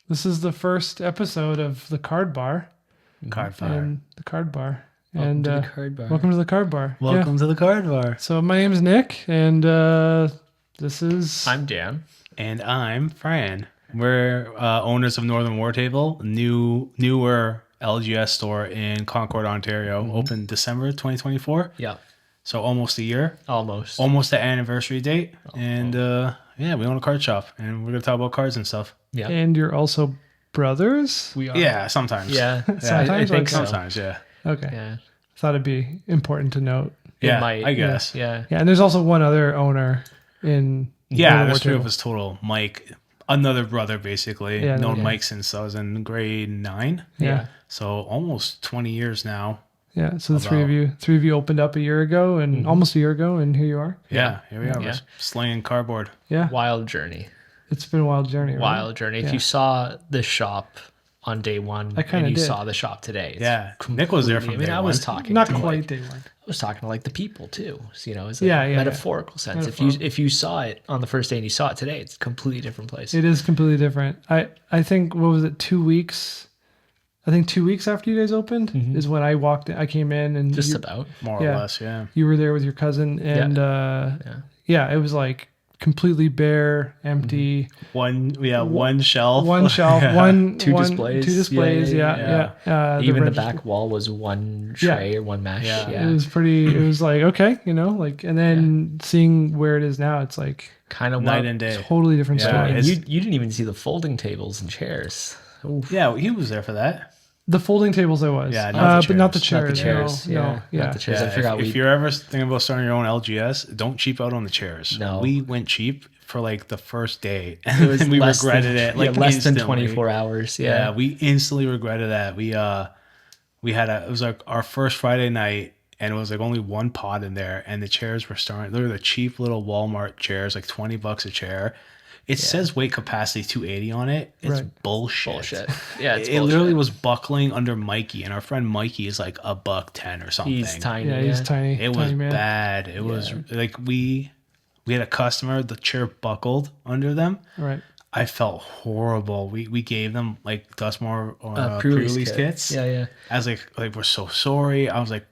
This is the first episode of the Card Bar. Card Bar. And the Card Bar. Welcome to the Card Bar. Welcome to the Card Bar. Welcome to the Card Bar. So my name's Nick, and this is... I'm Dan. And I'm Fran. We're owners of Northern WarTable, newer LGS store in Concord, Ontario, opened December 2024. Yeah. So almost a year. Almost. Almost the anniversary date. And we own a card shop, and we're going to talk about cards and stuff. Yeah. And you're also brothers? We are. Yeah, sometimes. Yeah. Sometimes? I think Okay. so. Sometimes, yeah. Okay. Yeah. Thought it'd be important to note. Yeah, might, I guess. Yeah. Yeah, and there's also one other owner in... Yeah, in there's three WarTable. of us total. Mike, another brother, basically. Yeah, Known yeah. Mike since I was in grade 9. Yeah. So almost 20 years now. Yeah, so the three of you opened up a year ago, and almost a year ago, and here you are. Yeah, here we are. Yeah. We're slinging cardboard. Yeah, Wild journey. it's been a wild journey. Right? Wild journey. If Yeah. you saw the shop on day one I kinda and you did. saw the shop today. it's Yeah, Nick was there from completely- day I was one. talking Not to quite like, day one. I was talking to like the people too. So, it's Yeah, a yeah, metaphorical sense. Metaphorical. If you saw it on the first day and you saw it today, it's a completely different place. It is completely different. I think, what was it, 2 weeks? I think 2 weeks after you guys opened is when I walked in. I came in and Just you, about. More Yeah. or less, yeah. you were there with your cousin, and it was like completely bare, empty. One shelf. One shelf, Two two displays. displays. Yeah, Yeah. Even the register- back wall was one tray or one mesh. Yeah. Yeah. It was pretty. It was like, okay, and then seeing where it is now, it's like Kind of Night and day. totally different Yeah. story. It's- You didn't even see the folding tables and chairs. Oof. Yeah, he was there for that. The folding tables, I was, Yeah, not the but not the chairs. chairs. Not the chairs. No, yeah. Not the chairs. Yeah, I forgot if you're ever thinking about starting your own LGS, don't cheap out on the chairs. No. We went cheap for like the first day, It was and we less regretted than, it. Like less than instantly. 24 hours. Yeah, Yeah. we instantly regretted that. We had it was like our first Friday night, and it was like only one pod in there, and the chairs were starting. They were the cheap little Walmart chairs, like $20 a chair. It says weight capacity 280 on it. It's Right. Bullshit. Yeah, it's it bullshit. literally was buckling under Mikey, and our friend Mikey is like $110 or something. He's tiny. Yeah, he's tiny. It tiny was man. bad. It was like we had a customer, the chair buckled under them. Right. I felt horrible. We gave them like Dustmore or pre-release pre-release kit. kits. Yeah. I was like we're so sorry. I was like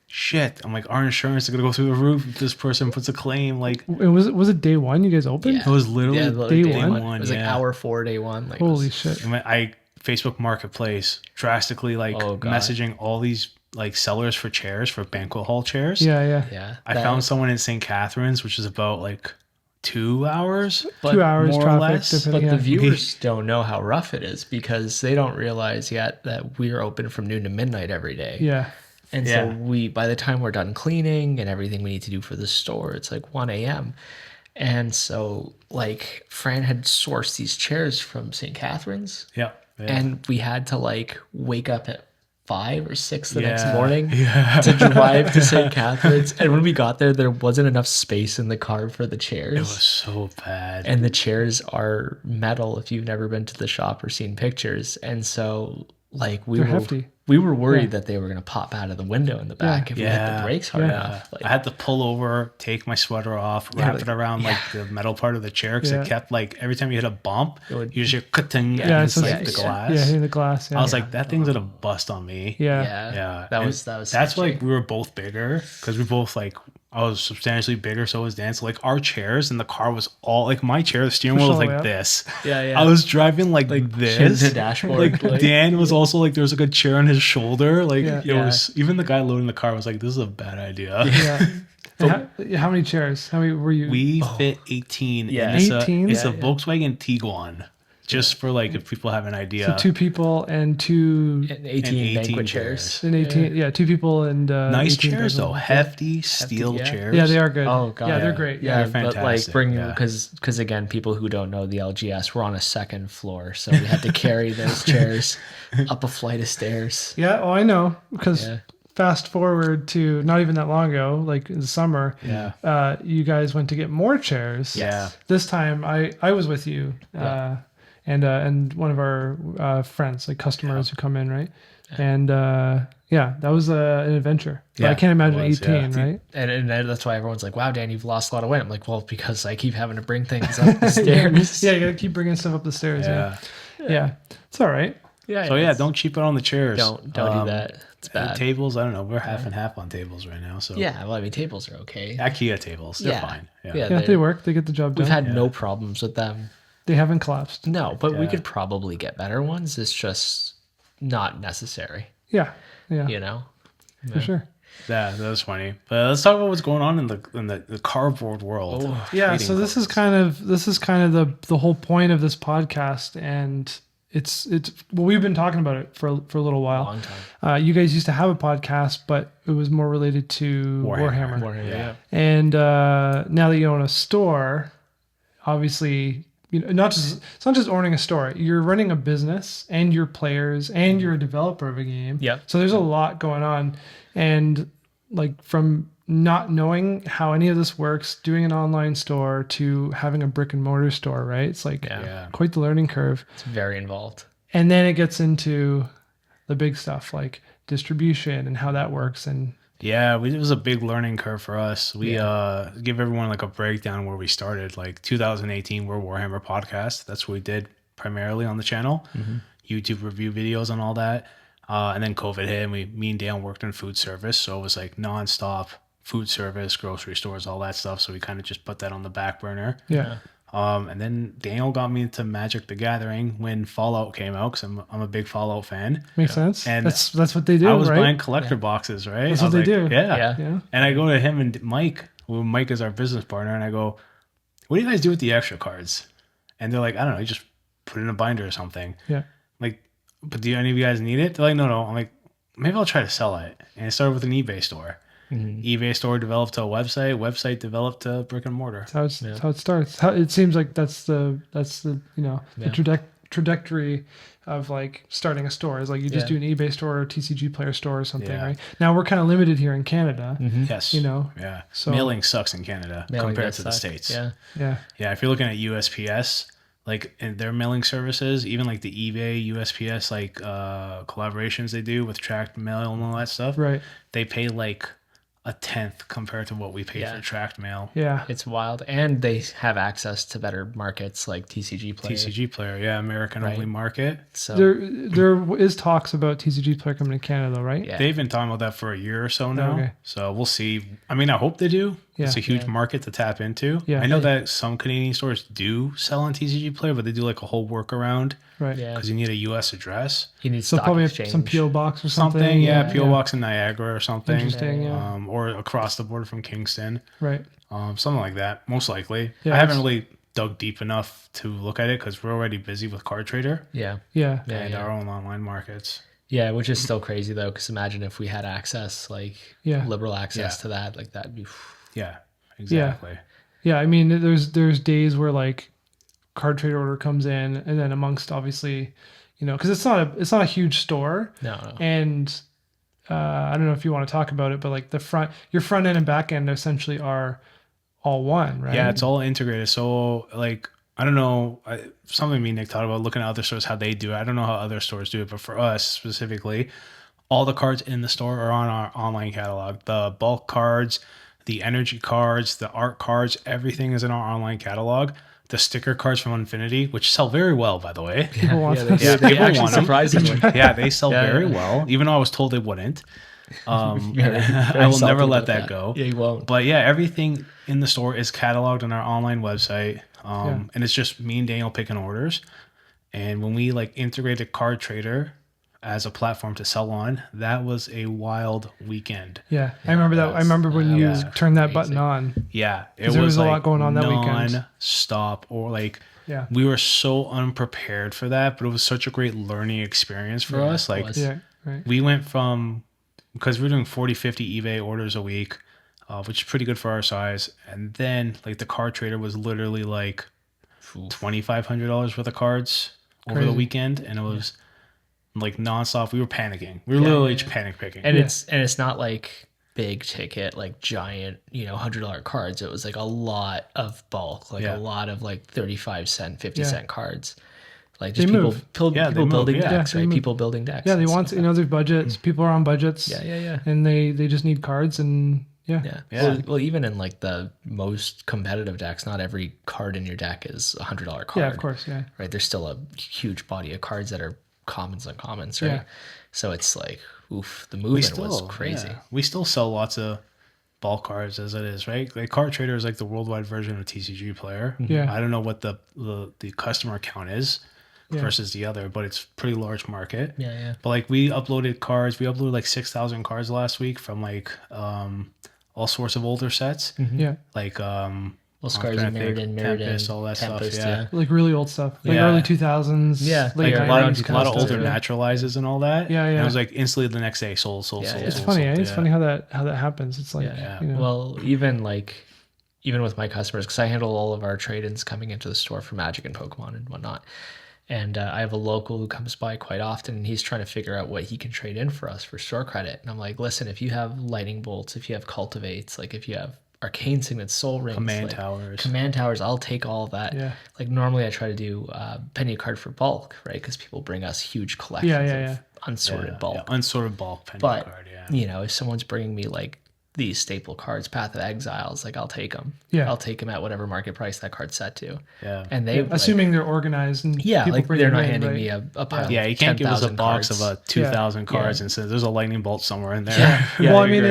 shit. I'm like, our insurance is gonna go through the roof if this person puts a claim. Like Was it day one you guys opened? it was literally day day one? one. It was like hour 4, day one. Like, Holy it was- shit. I Facebook Marketplace drastically like Oh, God. messaging all these like sellers for chairs, for banquet hall chairs. Yeah. Yeah. I found someone in St. Catharines, which is about like 2 hours. 2 hours more or traffic. less, depending- But yeah. the viewers don't know how rough it is because they don't realize yet that we're open from noon to midnight every day. Yeah. And Yeah. so by the time we're done cleaning and everything we need to do for the store, it's like 1 a.m. And so like Fran had sourced these chairs from St. Catharines Yeah. and we had to like wake up at 5 or 6 the next Yeah. morning to drive to St. Catharines. And when we got there wasn't enough space in the car for the chairs. It was so bad. And the chairs are metal if you've never been to the shop or seen pictures. And so like They're hefty. we were worried that they were going to pop out of the window in the back if we hit the brakes hard enough. Like, I had to pull over, take my sweater off, wrap it around like the metal part of the chair because Yeah. it kept like every time you hit a bump, would- you just hear ka-ting Yeah, against it's like just- the glass. Yeah, hitting the glass. Yeah. I was like, that thing's gonna bust on me. yeah. Yeah, That and was that's sketchy. like we were both bigger because we both like I was substantially bigger, so was Dan. So like our chairs in the car was all like my chair, the steering wheel was Pushed all like the way up. this. Yeah. I was driving like chin this. to dashboard. Like Dan was also like there was like a chair on his shoulder. Like Yeah. it was even the guy loading the car was like, this is a bad idea. Yeah. And how many chairs? How many were you? We fit 18. Yeah. and it's 18? It's a Yeah. Volkswagen Tiguan. Just for like if people have an idea. So 2 people and 2 and 18 18 banquet chairs. chairs. and 18. Yeah, 2 people and Nice 18 chairs people. though, hefty steel yeah. chairs. Yeah, they are good. Oh, God. Yeah, they're Yeah. great. Yeah, They're but like fantastic, bringing yeah. because again, people who don't know the LGS, we're on a second floor, so we had to carry those chairs up a flight of stairs. Yeah, oh, I know, because Yeah. fast forward to not even that long ago, like in the summer, Yeah. you guys went to get more chairs. Yeah. This time I was with you, and one of our friends, like customers who come in, right? And that was an adventure. But I Yeah, can't imagine it was, 18, yeah. right? And that's why everyone's like, "Wow, Dan, you've lost a lot of weight." I'm like, "Well, because I keep having to bring things up the stairs." Yeah, you gotta keep bringing stuff up the stairs. Yeah. Yeah, it's all right. Yeah. So yeah, don't cheap it on the chairs. Don't do that. It's bad. Tables, I don't know. We're half and half on tables right now. So Yeah, well, I mean, tables are okay. IKEA tables, they're fine. Yeah, they work. They get the job done. We've had no problems with them. They haven't collapsed. No, but we could probably get better ones. It's just not necessary. Yeah, You know? for sure. Yeah, that was funny. But let's talk about what's going on in the cardboard world. Yeah, so this is kind of the whole point of this podcast, and it's well, we've been talking about it for a little while. A long time. You guys used to have a podcast, but it was more related to Warhammer. Yeah. And now that you own a store, obviously, you know, it's not just owning a store. You're running a business, and you're players, and you're a developer of a game. Yeah. So there's a lot going on, and like from not knowing how any of this works, doing an online store to having a brick and mortar store, right? It's like quite the learning curve. It's very involved. And then it gets into the big stuff like distribution and how that works. And yeah, it was a big learning curve for us. We give everyone like a breakdown where we started. Like 2018, we're Warhammer podcast. That's what we did primarily on the channel. YouTube review videos and all that. And then COVID hit, and me and Dan worked in food service, so it was like nonstop food service, grocery stores, all that stuff. So we kind of just put that on the back burner. yeah. And then Daniel got me into Magic the Gathering when Fallout came out, because I'm a big Fallout fan. Makes sense. And that's what they do, I was right? buying collector boxes, right? That's I what was they like, do. Yeah. Yeah. And I go to him and Mike, well, Mike is our business partner, and I go, what do you guys do with the extra cards? And they're like, I don't know, you just put it in a binder or something. Yeah. Like, but do any of you guys need it? They're like, no. I'm like, maybe I'll try to sell it. And it started with an eBay store. eBay store developed to a website developed to brick and mortar. That's how it starts. It seems like that's the you know the trajectory of like starting a store is like you just do an eBay store or TCG player store or something, right? Now we're kind of limited here in Canada. Yes. You know. Yeah. So mailing sucks in Canada compared to the States. Yeah. Yeah. Yeah. If you're looking at USPS, like in their mailing services, even like the eBay, USPS, like collaborations they do with tracked mail and all that stuff, Right. they pay like a tenth compared to what we pay for tracked mail. Yeah. It's wild. And they have access to better markets like TCG Player. TCG Player, yeah, American only market. So There is talks about TCG player coming to Canada, though, right? Yeah. They've been talking about that for a year or so now. Okay. So we'll see. I mean, I hope they do. Yeah. It's a huge market to tap into. Yeah. I know that some Canadian stores do sell on TCG Player, but they do like a whole workaround Right. Yeah. because you need a U.S. address. You need So stock probably exchange. some PO box or something. Something, yeah, PO Box in Niagara or something. Interesting, yeah. Or across the border from Kingston. Right. Something like that, most likely. Yeah, I haven't really dug deep enough to look at it because we're already busy with Card Trader Yeah. Yeah. and our own online markets. Yeah, which is still crazy though, because imagine if we had access, like liberal access to that, like that'd be. Yeah, exactly. Yeah. I mean, there's days where like Card Trader order comes in, and then amongst obviously, you know, because it's not a huge store. No. And I don't know if you want to talk about it, but like your front end and back end essentially are all one, right? Yeah, it's all integrated. So like, I don't know, something me and Nick talked about looking at other stores, how they do it. I don't know how other stores do it, but for us specifically, all the cards in the store are on our online catalog. The bulk cards, the energy cards, the art cards, everything is in our online catalog. The sticker cards from Infinity, which sell very well, by the way. People want they, this. do. They people actually want 'em. surprisingly. Yeah, they sell very well, even though I was told they wouldn't. Very I will never salty let about that go. Yeah, you won't. But yeah, everything in the store is cataloged on our online website. And it's just me and Daniel picking orders. And when we like integrated Card Trader as a platform to sell on, that was a wild weekend. Yeah, I remember that. I remember when you turned that button on. Yeah, it there was a like lot going on that weekend. Non-stop, or like Yeah. we were so unprepared for that, but it was such a great learning experience for us. Like Yeah, right. we went from, because we're doing 40, 50 eBay orders a week, which is pretty good for our size. And then like the Card Trader was literally like $2,500 worth of cards over the weekend. And it was like nonstop. We were panicking. We were literally just panic picking. And it's not like big ticket, like giant, $100 cards. It was like a lot of bulk, like a lot of like 35-cent, 50-cent cards. Like just people building decks, right? People building decks. Yeah, they want their budgets. People are on budgets. Yeah. And they just need cards, and Yeah. Well, even in like the most competitive decks, not every card in your deck is $100 card. Yeah, of course. Yeah. Right. There's still a huge body of cards that are commons and commons, right? Yeah. So it's like, oof, the movement was crazy. Yeah. We still sell lots of bulk cards as it is, right? Like Card Trader is like the worldwide version of TCG Player. Yeah. I don't know what the customer count is versus the other, but it's pretty large market. Yeah. But like we uploaded cards. We uploaded like 6,000 cards last week from like all sorts of older sets. Yeah. Like Scars of Mirrodin, all that Tempest, stuff. Yeah. Like really old stuff. Like early 2000s. Yeah. Like a lot of older yeah. naturalizes and all that. Yeah. And it was like instantly the next day sold. It's funny, eh? It's funny how that happens. It's like, you know. Well, even with my customers, because I handle all of our trade-ins coming into the store for Magic and Pokemon and whatnot. And I have a local who comes by quite often, and he's trying to figure out what he can trade in for us for store credit. And I'm like, listen, if you have Lightning Bolts, if you have Cultivates, like if you have Arcane Signets, Soul Rings, Command Towers, I'll take all of that. Yeah. Like normally I try to do penny a card for bulk, right? Because people bring us huge collections of unsorted bulk. Yeah, unsorted bulk penny but, card, you know, if someone's bringing me like these staple cards, Path of Exiles, like I'll take them. Yeah. I'll take them at whatever market price that card's set to. Yeah. And they assuming they're organized and like they're not handing me a pile. Yeah, you can't give us a box cards. of 2,000 cards and say there's a lightning bolt somewhere in there. Yeah. Well, I mean,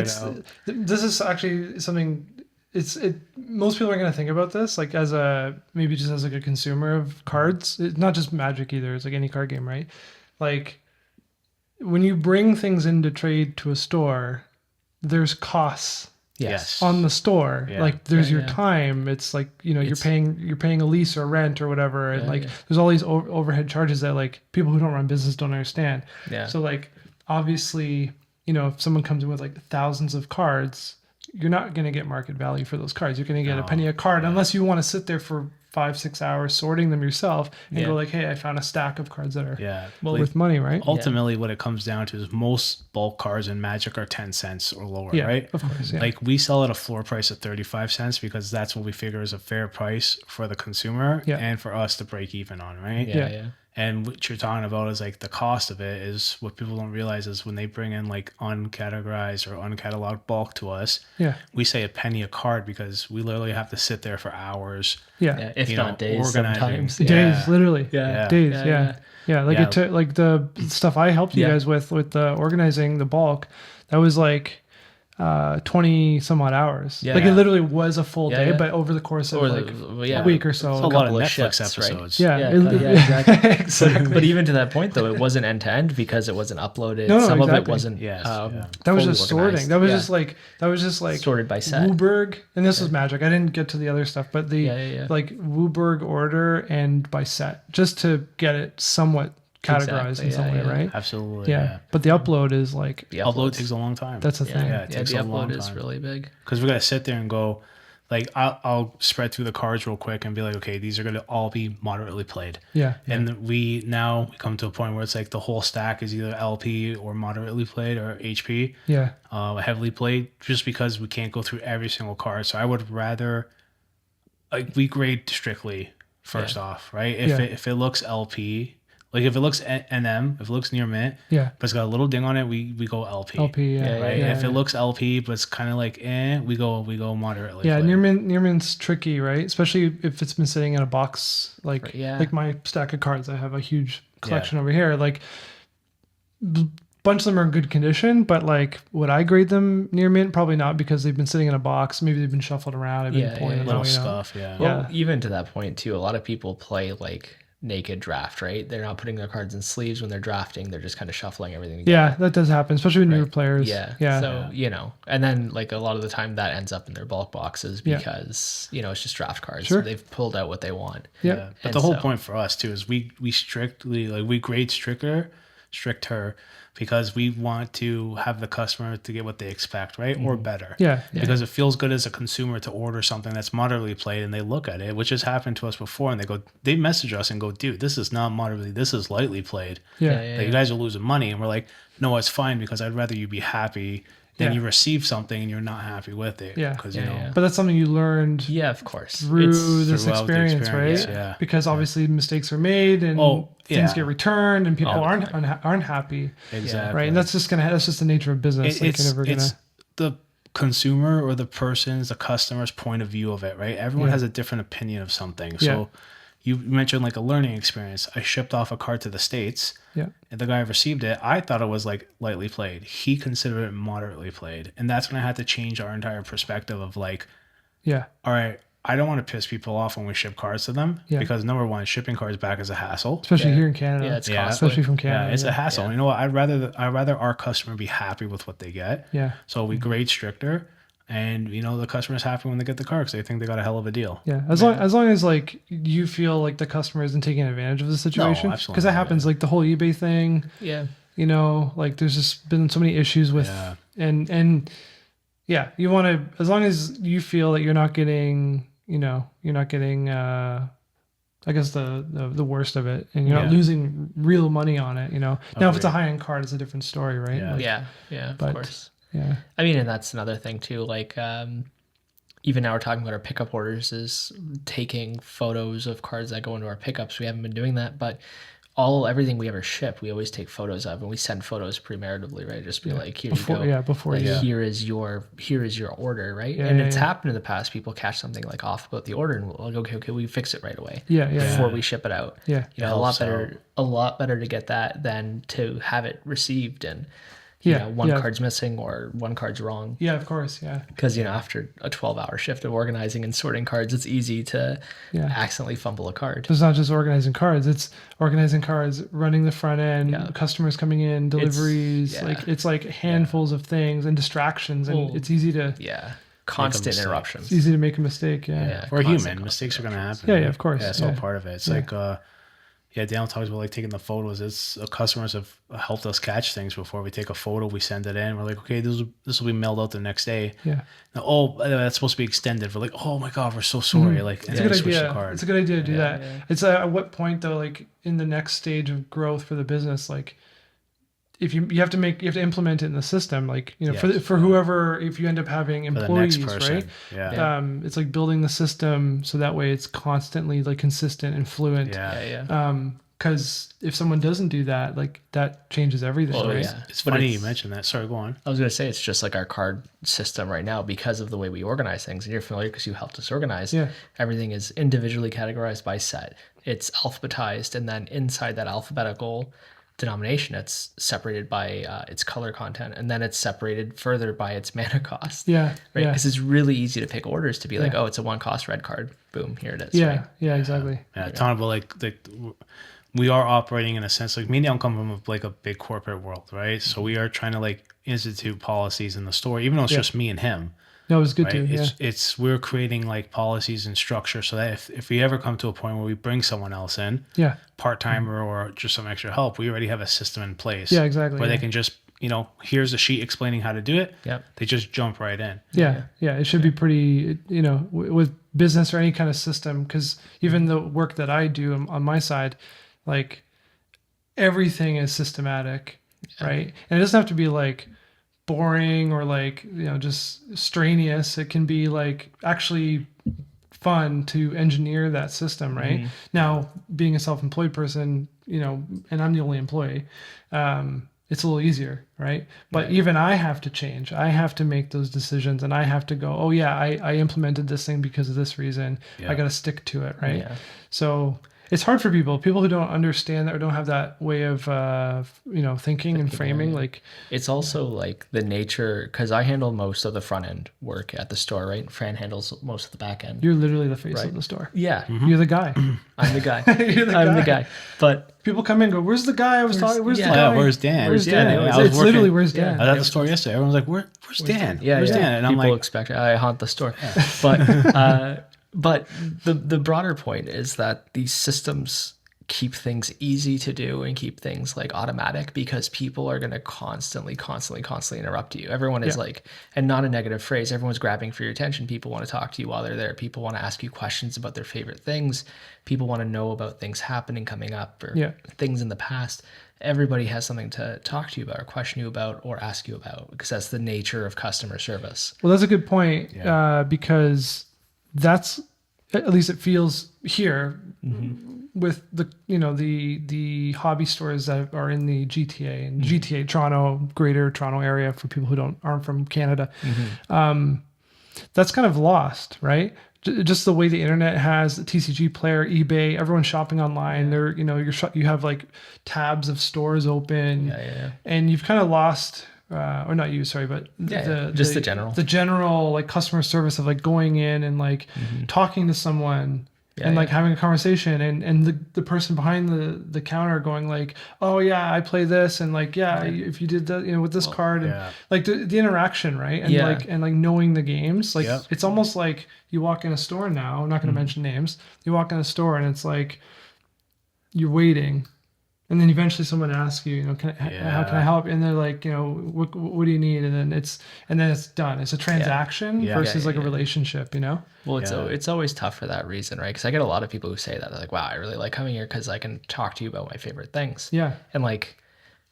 this is actually something. Most people aren't going to think about this, like maybe just as like a consumer of cards. It's not just Magic either. It's like any card game, right? Like when you bring things into trade to a store, there's costs. Yes. On the store, like there's your time. It's like, you know, you're paying a lease or rent or whatever, and there's all these overhead charges that like people who don't run business don't understand. Yeah. So like obviously, you know, if someone comes in with like thousands of cards, you're not going to get market value for those cards. You're going to get a penny a card unless you want to sit there for 5-6 hours sorting them yourself and go like, hey, I found a stack of cards that are worth money, right? Ultimately, what it comes down to is most bulk cards in Magic are 10 cents or lower, right? Of course, Like we sell at a floor price of 35 cents because that's what we figure is a fair price for the consumer and for us to break even on, right? Yeah. And what you're talking about is like the cost of it is what people don't realize is when they bring in like uncategorized or uncatalogued bulk to us, we say a penny a card because we literally have to sit there for hours. Yeah, if not days, sometimes. Days, literally. Days, like it took like the stuff I helped you guys with the organizing the bulk, that was like 20 some odd hours. It literally was a full day, but over the course of a week or so. It's a lot of Netflix shifts, episodes. Right? Exactly. Exactly. But even to that point, though, it wasn't end to end because it wasn't uploaded. Some of it wasn't. That was just sorting. That was just like sorted by set. Wooburg, and this was Magic. I didn't get to the other stuff, but the like Wooburg order and by set, just to get it somewhat categorized in some way, right? Absolutely. Yeah. But the upload is like the upload takes a long time. That's the thing. Yeah, it takes the a long upload time. is really big because we got to sit there and go. Like I'll spread through the cards real quick and be like, okay, these are going to all be moderately played. And we come to a point where it's like the whole stack is either LP or moderately played or HP. Heavily played, just because we can't go through every single card. So I would rather like we grade strictly first off, right? If it looks LP. Like if it looks NM, if it looks near mint, but it's got a little ding on it, we go LP. Right? If it looks LP, but it's kind of like we go moderately. Yeah, near mint's tricky, right? Especially if it's been sitting in a box, like my stack of cards. I have a huge collection over here. Like bunch of them are in good condition, but like would I grade them near mint? Probably not, because they've been sitting in a box. Maybe they've been shuffled around. I've been pulling them out, scuff. Well, even to that point too, a lot of people play like naked draft, right? They're not putting their cards in sleeves when they're drafting. They're just kind of shuffling everything together. Yeah, that does happen, especially with newer players. So, you know, and then like a lot of the time that ends up in their bulk boxes because, you know, it's just draft cards. So they've pulled out what they want. But the whole point for us too is we strictly, like we grade stricter because we want to have the customer to get what they expect, right? Or better. Because it feels good as a consumer to order something that's moderately played and they look at it, which has happened to us before, and they message us and go, dude, this is not moderately, this is lightly played. Like, you guys are losing money. And we're like, no, it's fine, because I'd rather you be happy than you receive something and you're not happy with it. Because you know. But that's something you learned of course. through this experience, right? Because obviously mistakes are made and things get returned and people aren't happy. Exactly. Right. And that's just the nature of business. The consumer or the customer's point of view of it, right? Everyone has a different opinion of something. So you mentioned like a learning experience. I shipped off a card to the States, and the guy received it. I thought it was like lightly played. He considered it moderately played. And that's when I had to change our entire perspective of like, all right, I don't want to piss people off when we ship cards to them because number one, shipping cards back is a hassle, especially here in Canada. Yeah, it's costly. Especially from Canada. It's a hassle. You know what? I'd rather our customer be happy with what they get. Yeah. So we grade stricter, and you know the customer's happy when they get the card because they think they got a hell of a deal. Yeah. As long as like you feel like the customer isn't taking advantage of the situation, because that happens. Like the whole eBay thing. Yeah. You know, like there's just been so many issues with and yeah, you want to, as long as you feel that you're not getting I guess the worst of it, and you're not losing real money on it, you know. Now if it's a high-end card, it's a different story, right? Of course. Yeah. I mean, and that's another thing too, like even now we're talking about our pickup orders is taking photos of cards that go into our pickups. We haven't been doing that, but everything we ever ship, we always take photos of, and we send photos premaritably, right? Just be like, here you go. Here is your order, right? And it's happened in the past. People catch something like off about the order, and we're like, okay, we fix it right away. Before we ship it out. Yeah. You know, a lot better to get that than to have it received and one card's missing or one card's wrong. Yeah, of course, yeah. Because, after a 12-hour shift of organizing and sorting cards, it's easy to accidentally fumble a card. So it's not just organizing cards. It's organizing cards, running the front end, customers coming in, deliveries. It's like handfuls of things and distractions, and it's easy to... Constant interruptions. It's easy to make a mistake, We're human. Mistakes are going to happen. Yeah, of course. Yeah, it's all part of it. It's like... Daniel talks about like taking the photos. It's customers have helped us catch things before. We take a photo, we send it in. We're like, okay, this will be mailed out the next day. Yeah. Now, that's supposed to be extended. We're like, oh my god, we're so sorry. Like, it's a good idea. It's a good idea to do that. Yeah. It's at what point though, like in the next stage of growth for the business, like if you have to implement it in the system, like for whoever, if you end up having employees, right? It's like building the system so that way it's constantly like consistent and fluent. Because if someone doesn't do that, like that changes everything, right? It's funny you mentioned that. Sorry, go on. I was going to say it's just like our card system right now because of the way we organize things, and you're familiar because you helped us organize. Everything is individually categorized by set. It's alphabetized, and then inside that alphabetical denomination, it's separated by its color content, and then it's separated further by its mana cost. Because it's really easy to pick orders to be like, oh, it's a 1-cost red card, boom, here it is. Exactly. Talking about like we are operating in a sense like me and Dale come from like a big corporate world, right? So we are trying to like institute policies in the store, even though it's just me and him. No, it was good too. We're creating like policies and structure so that if we ever come to a point where we bring someone else in, part-timer or just some extra help, we already have a system in place. Yeah, exactly. Where they can just, here's a sheet explaining how to do it. They just jump right in. It should be pretty, with business or any kind of system, because even the work that I do on my side, like everything is systematic, right? And it doesn't have to be like boring or like just strenuous. It can be like actually fun to engineer that system, right? Now, being a self-employed person, and I'm the only employee, it's a little easier, right? But even I have to change. I have to make those decisions, and I have to go, oh yeah, I implemented this thing because of this reason. I got to stick to it, right? So it's hard for people who don't understand that or don't have that way of thinking and framing. Like it's also like the nature, because I handle most of the front end work at the store, right? Fran handles most of the back end. You're literally the face of the store. You're the guy. I'm the guy. I'm the guy. But people come in and go, "Where's the guy I was talking? Where's the guy? Where's Dan? Where's Dan?" It's literally, "Where's Dan?" I was at the store yesterday. Everyone's like, "Where's Dan? Where's Dan?" And I'm like, expect I haunt the store, but the broader point is that these systems keep things easy to do and keep things like automatic, because people are going to constantly interrupt you. Everyone is like, and not a negative phrase, everyone's grabbing for your attention. People want to talk to you while they're there. People want to ask you questions about their favorite things. People want to know about things happening, coming up, or things in the past. Everybody has something to talk to you about or question you about or ask you about, because that's the nature of customer service. Well, that's a good point, because that's at least it feels here with the, the hobby stores that are in the GTA and GTA Toronto, Greater Toronto area for people who aren't from Canada. That's kind of lost, right? Just the way the internet has the TCG player, eBay, everyone's shopping online. They're, you have like tabs of stores open, and you've kind of lost, or not you, sorry, but the general like customer service of like going in and like talking to someone. Like having a conversation and the person behind the counter going like, oh yeah, I play this, and like, if you did that, with this card, and like the interaction, right? And like knowing the games, like it's almost like you walk in a store now, I'm not going to mention names, you walk in a store and it's like you're waiting, and then eventually someone asks you, how can I help? And they're like, what do you need? And then it's done. It's a transaction versus like a relationship, Well, it's always tough for that reason, right? Because I get a lot of people who say that. They're like, wow, I really like coming here because I can talk to you about my favorite things. Yeah. And like,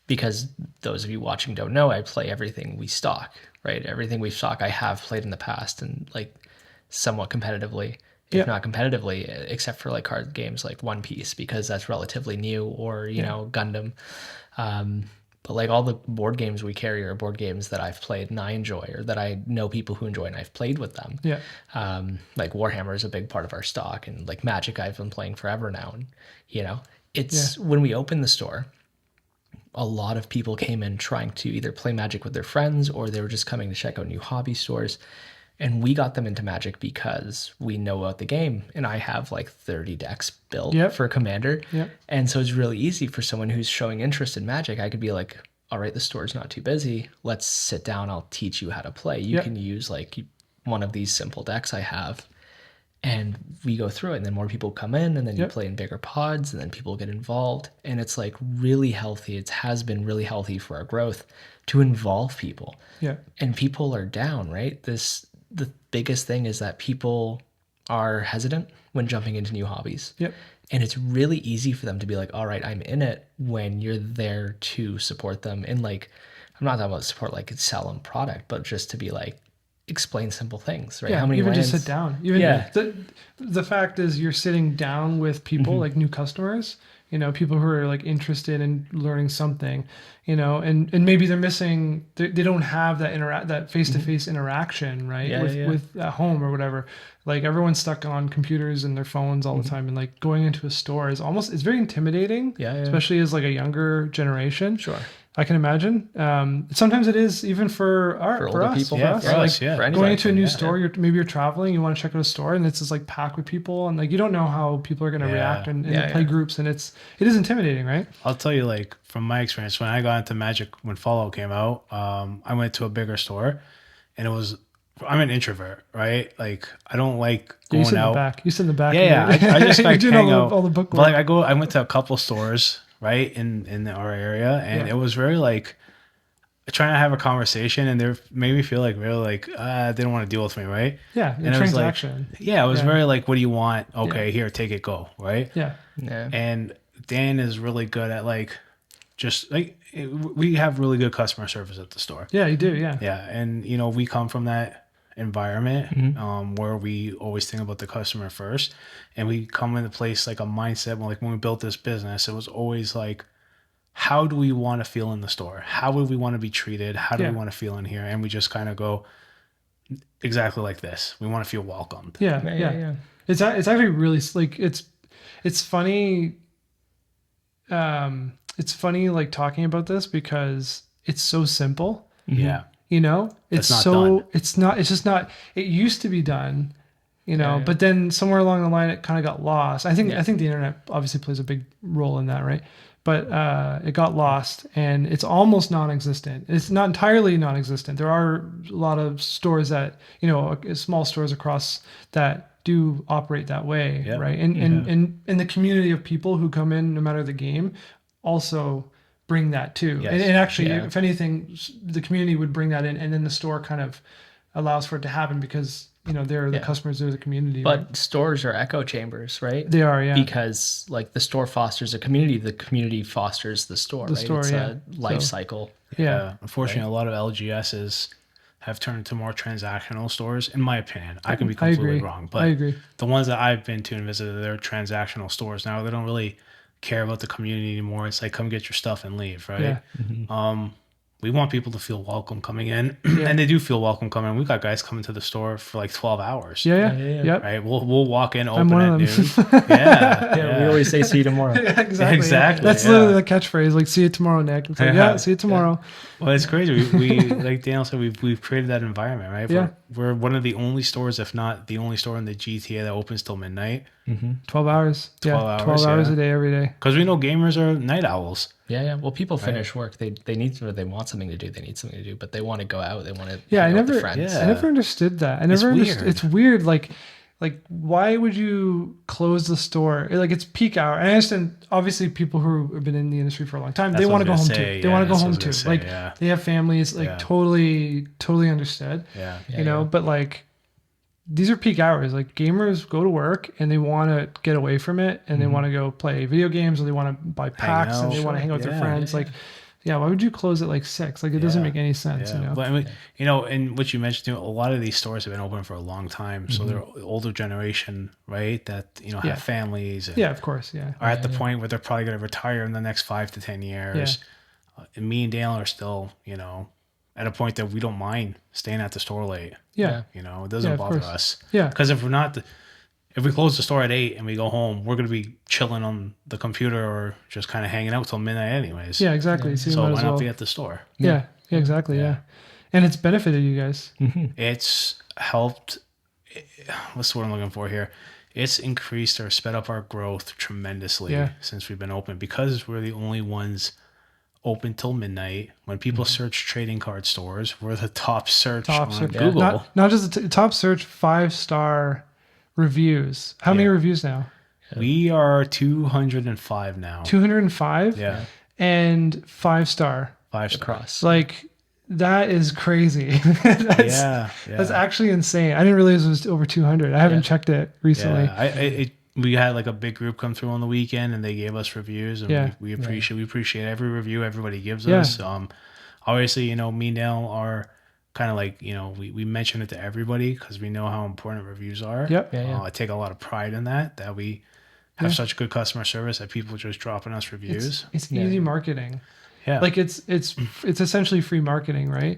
because those of you watching don't know, I play everything we stock, right? Everything we stock, I have played in the past, and like somewhat competitively. If not competitively, except for like card games like One Piece, because that's relatively new, or, Gundam. But like all the board games we carry are board games that I've played and I enjoy, or that I know people who enjoy and I've played with them. Yeah. Like Warhammer is a big part of our stock, and like Magic I've been playing forever now. And, it's when we opened the store, a lot of people came in trying to either play Magic with their friends, or they were just coming to check out new hobby stores. And we got them into Magic because we know about the game, and I have like 30 decks built for Commander. Yep. And so it's really easy for someone who's showing interest in Magic. I could be like, all right, the store's not too busy. Let's sit down. I'll teach you how to play. You can use like one of these simple decks I have, and we go through it, and then more people come in, and then you play in bigger pods, and then people get involved. And it's like really healthy. It has been really healthy for our growth to involve people. Yeah. And people are down, right? The biggest thing is that people are hesitant when jumping into new hobbies. Yep. And it's really easy for them to be like, all right, I'm in it, when you're there to support them. And like, I'm not talking about support like sell them product, but just to be like, explain simple things, right? Yeah, how many even lands? Just sit down. The fact is you're sitting down with people, like new customers, people who are like interested in learning something, and maybe they're missing, they don't have that face-to-face interaction, right? With at home or whatever. Like everyone's stuck on computers and their phones all the time, and like going into a store it's very intimidating, especially as like a younger generation. Sure. I can imagine. Sometimes it is even for us, people. Going into a new store, you're traveling, you want to check out a store, and it's just like packed with people, and like you don't know how people are going to react in the play groups, and it is intimidating, right? I'll tell you, like from my experience, when I got into Magic when Fallout came out, I went to a bigger store, and I'm an introvert, right? Like I don't like going out. You sit in the back. Yeah, I just like hang out. All the book. But like I went to a couple stores, right, in our area, and it was very like trying to have a conversation, and they made me feel like really like they don't want to deal with me, right? Yeah, and transaction. It was very like, what do you want? Okay, here, take it, go, right? Yeah. And Dan is really good at like just like we have really good customer service at the store. Yeah, you do. Yeah. Yeah, and we come from that environment where we always think about the customer first, and we come into place like a mindset when we built this business, it was always like, how do we want to feel in the store? How would we want to be treated? How do we want to feel in here? And we just kind of go exactly like this. We want to feel welcomed. Yeah. It's actually really like it's funny. It's funny like talking about this because it's so simple. Yeah. It's just not, it used to be done, but then somewhere along the line, it kind of got lost. I think the internet obviously plays a big role in that, right? But it got lost, and it's almost non-existent. It's not entirely non-existent. There are a lot of stores that, small stores across that do operate that way, right? And the community of people who come in, no matter the game, also bring that too. Yes. And actually, if anything, the community would bring that in, and then the store kind of allows for it to happen because they're the customers, they're the community. But right? Stores are echo chambers, right? They are, yeah. Because like the store fosters a community, the community fosters the store. It's a life cycle. Yeah. Unfortunately, a lot of LGSs have turned into more transactional stores, in my opinion. I can be completely wrong, but I agree. The ones that I've been to and visited, they're transactional stores. Now they don't really care about the community anymore. It's like, come get your stuff and leave, right? Yeah. We want people to feel welcome coming in, and they do feel welcome coming in. We've got guys coming to the store for like 12 hours. Yeah. Yep. Right? We'll walk in, I'm open one at of noon. them. Yeah, we always say see you tomorrow. Exactly. That's literally the catchphrase. Like, see you tomorrow, Nick. It's like, see you tomorrow. Well, it's crazy. We like Daniel said, we've created that environment, right? Yeah. We're one of the only stores, if not the only store in the GTA that opens till midnight. 12 hours. 12 hours a day, every day. Because we know gamers are night owls. Yeah. Well, people finish work. They need to, they want something to do. They need something to do, but they want to go out. They want to I hang out with never, friends. I never understood that. I never understood. It's weird. Like, why would you close the store? Like, it's peak hour. And I understand, obviously, people who have been in the industry for a long time, they want to go home too. They want to go home too. Like, they have families. Like, totally understood. You know, but like, these are peak hours. Like, gamers go to work and they want to get away from it, and they want to go play video games, or they want to buy packs, and they want to hang out with their friends. Like, why would you close at like 6? Like, it doesn't make any sense. You know. But I mean, you know, and what you mentioned too, a lot of these stores have been open for a long time, so they're older generation, right? That have families. And of course. Are at the point where they're probably going to retire in the next 5 to 10 years. And me and Daniel are still, at a point that we don't mind staying at the store late. It doesn't bother us. Because if we close the store at 8 and we go home, we're going to be chilling on the computer or just kind of hanging out till midnight anyways. Yeah, exactly. So why not be at the store? Yeah, exactly. Yeah. And it's benefited you guys. It's helped. What's the word I'm looking for here? It's increased or sped up our growth tremendously since we've been open, because we're the only ones open till midnight. When people search trading card stores, we're the top search on Google. Not just the top search, 5-star reviews. How many reviews now? We are 205 now. 205? Yeah. And 5-star. 5 across. Like, that is crazy. That's actually insane. I didn't realize it was over 200. I haven't checked it recently. We had like a big group come through on the weekend, and they gave us reviews, and we appreciate every review everybody gives us. Obviously, me and Dale are kind of like, we mention it to everybody because we know how important reviews are. I take a lot of pride in that we have such good customer service that people are just dropping us reviews. It's easy marketing. Yeah. Like, it's essentially free marketing, right?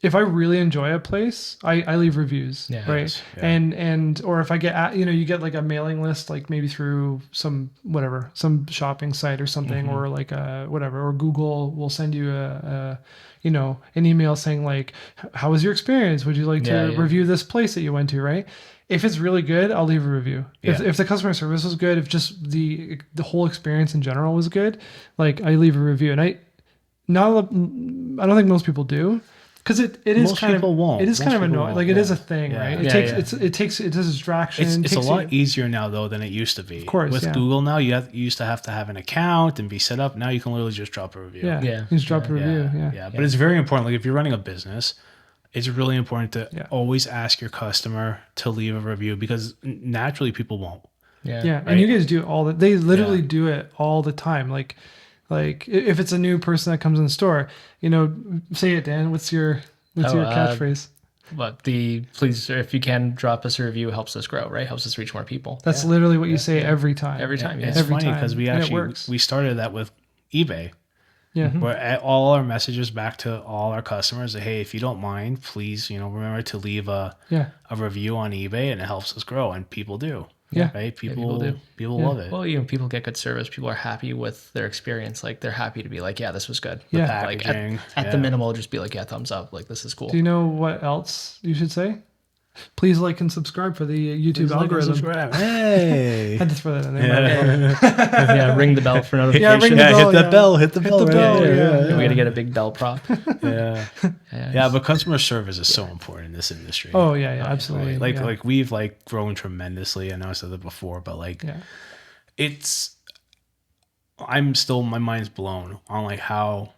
If I really enjoy a place, I leave reviews, right? And or if I get, you get like a mailing list, like maybe through some shopping site or something, or like or Google will send you an email saying like, how was your experience? Would you like to review this place that you went to, right? If it's really good, I'll leave a review. If the customer service was good, if just the whole experience in general was good, like, I leave a review. And I don't think most people do. Because it is kind of annoying. Like, it is a thing, right? It takes a distraction. It's a lot easier now though than it used to be. Of course, with Google now, you used to have to have an account and be set up. Now you can literally just drop a review. You just drop a review. But it's very important. Like, if you're running a business, it's really important to always ask your customer to leave a review, because naturally people won't. Right? And you guys do all that. They literally do it all the time. Like, if it's a new person that comes in the store, say it, Dan. What's your catchphrase? Please, if you can, drop us a review. Helps us grow, right? Helps us reach more people. That's literally what you say every time. Every time. It's funny because we started that with eBay. Where all our messages back to all our customers, hey, if you don't mind, please, remember to leave a review on eBay, and it helps us grow, and people do. Right? People love it. Well, people get good service. People are happy with their experience. Like, they're happy to be like, this was good. The packaging. Like, at the minimal, just be like, thumbs up. Like, this is cool. Do you know what else you should say? Please like and subscribe for the YouTube algorithm. Hey. Had to throw that in there. Ring the bell for notifications. Ring the bell, hit the bell. We got to get a big bell prop. But customer service is so important in this industry. Oh yeah, absolutely. Right? Like we've grown tremendously. I know I said that before, but my mind's blown on like how.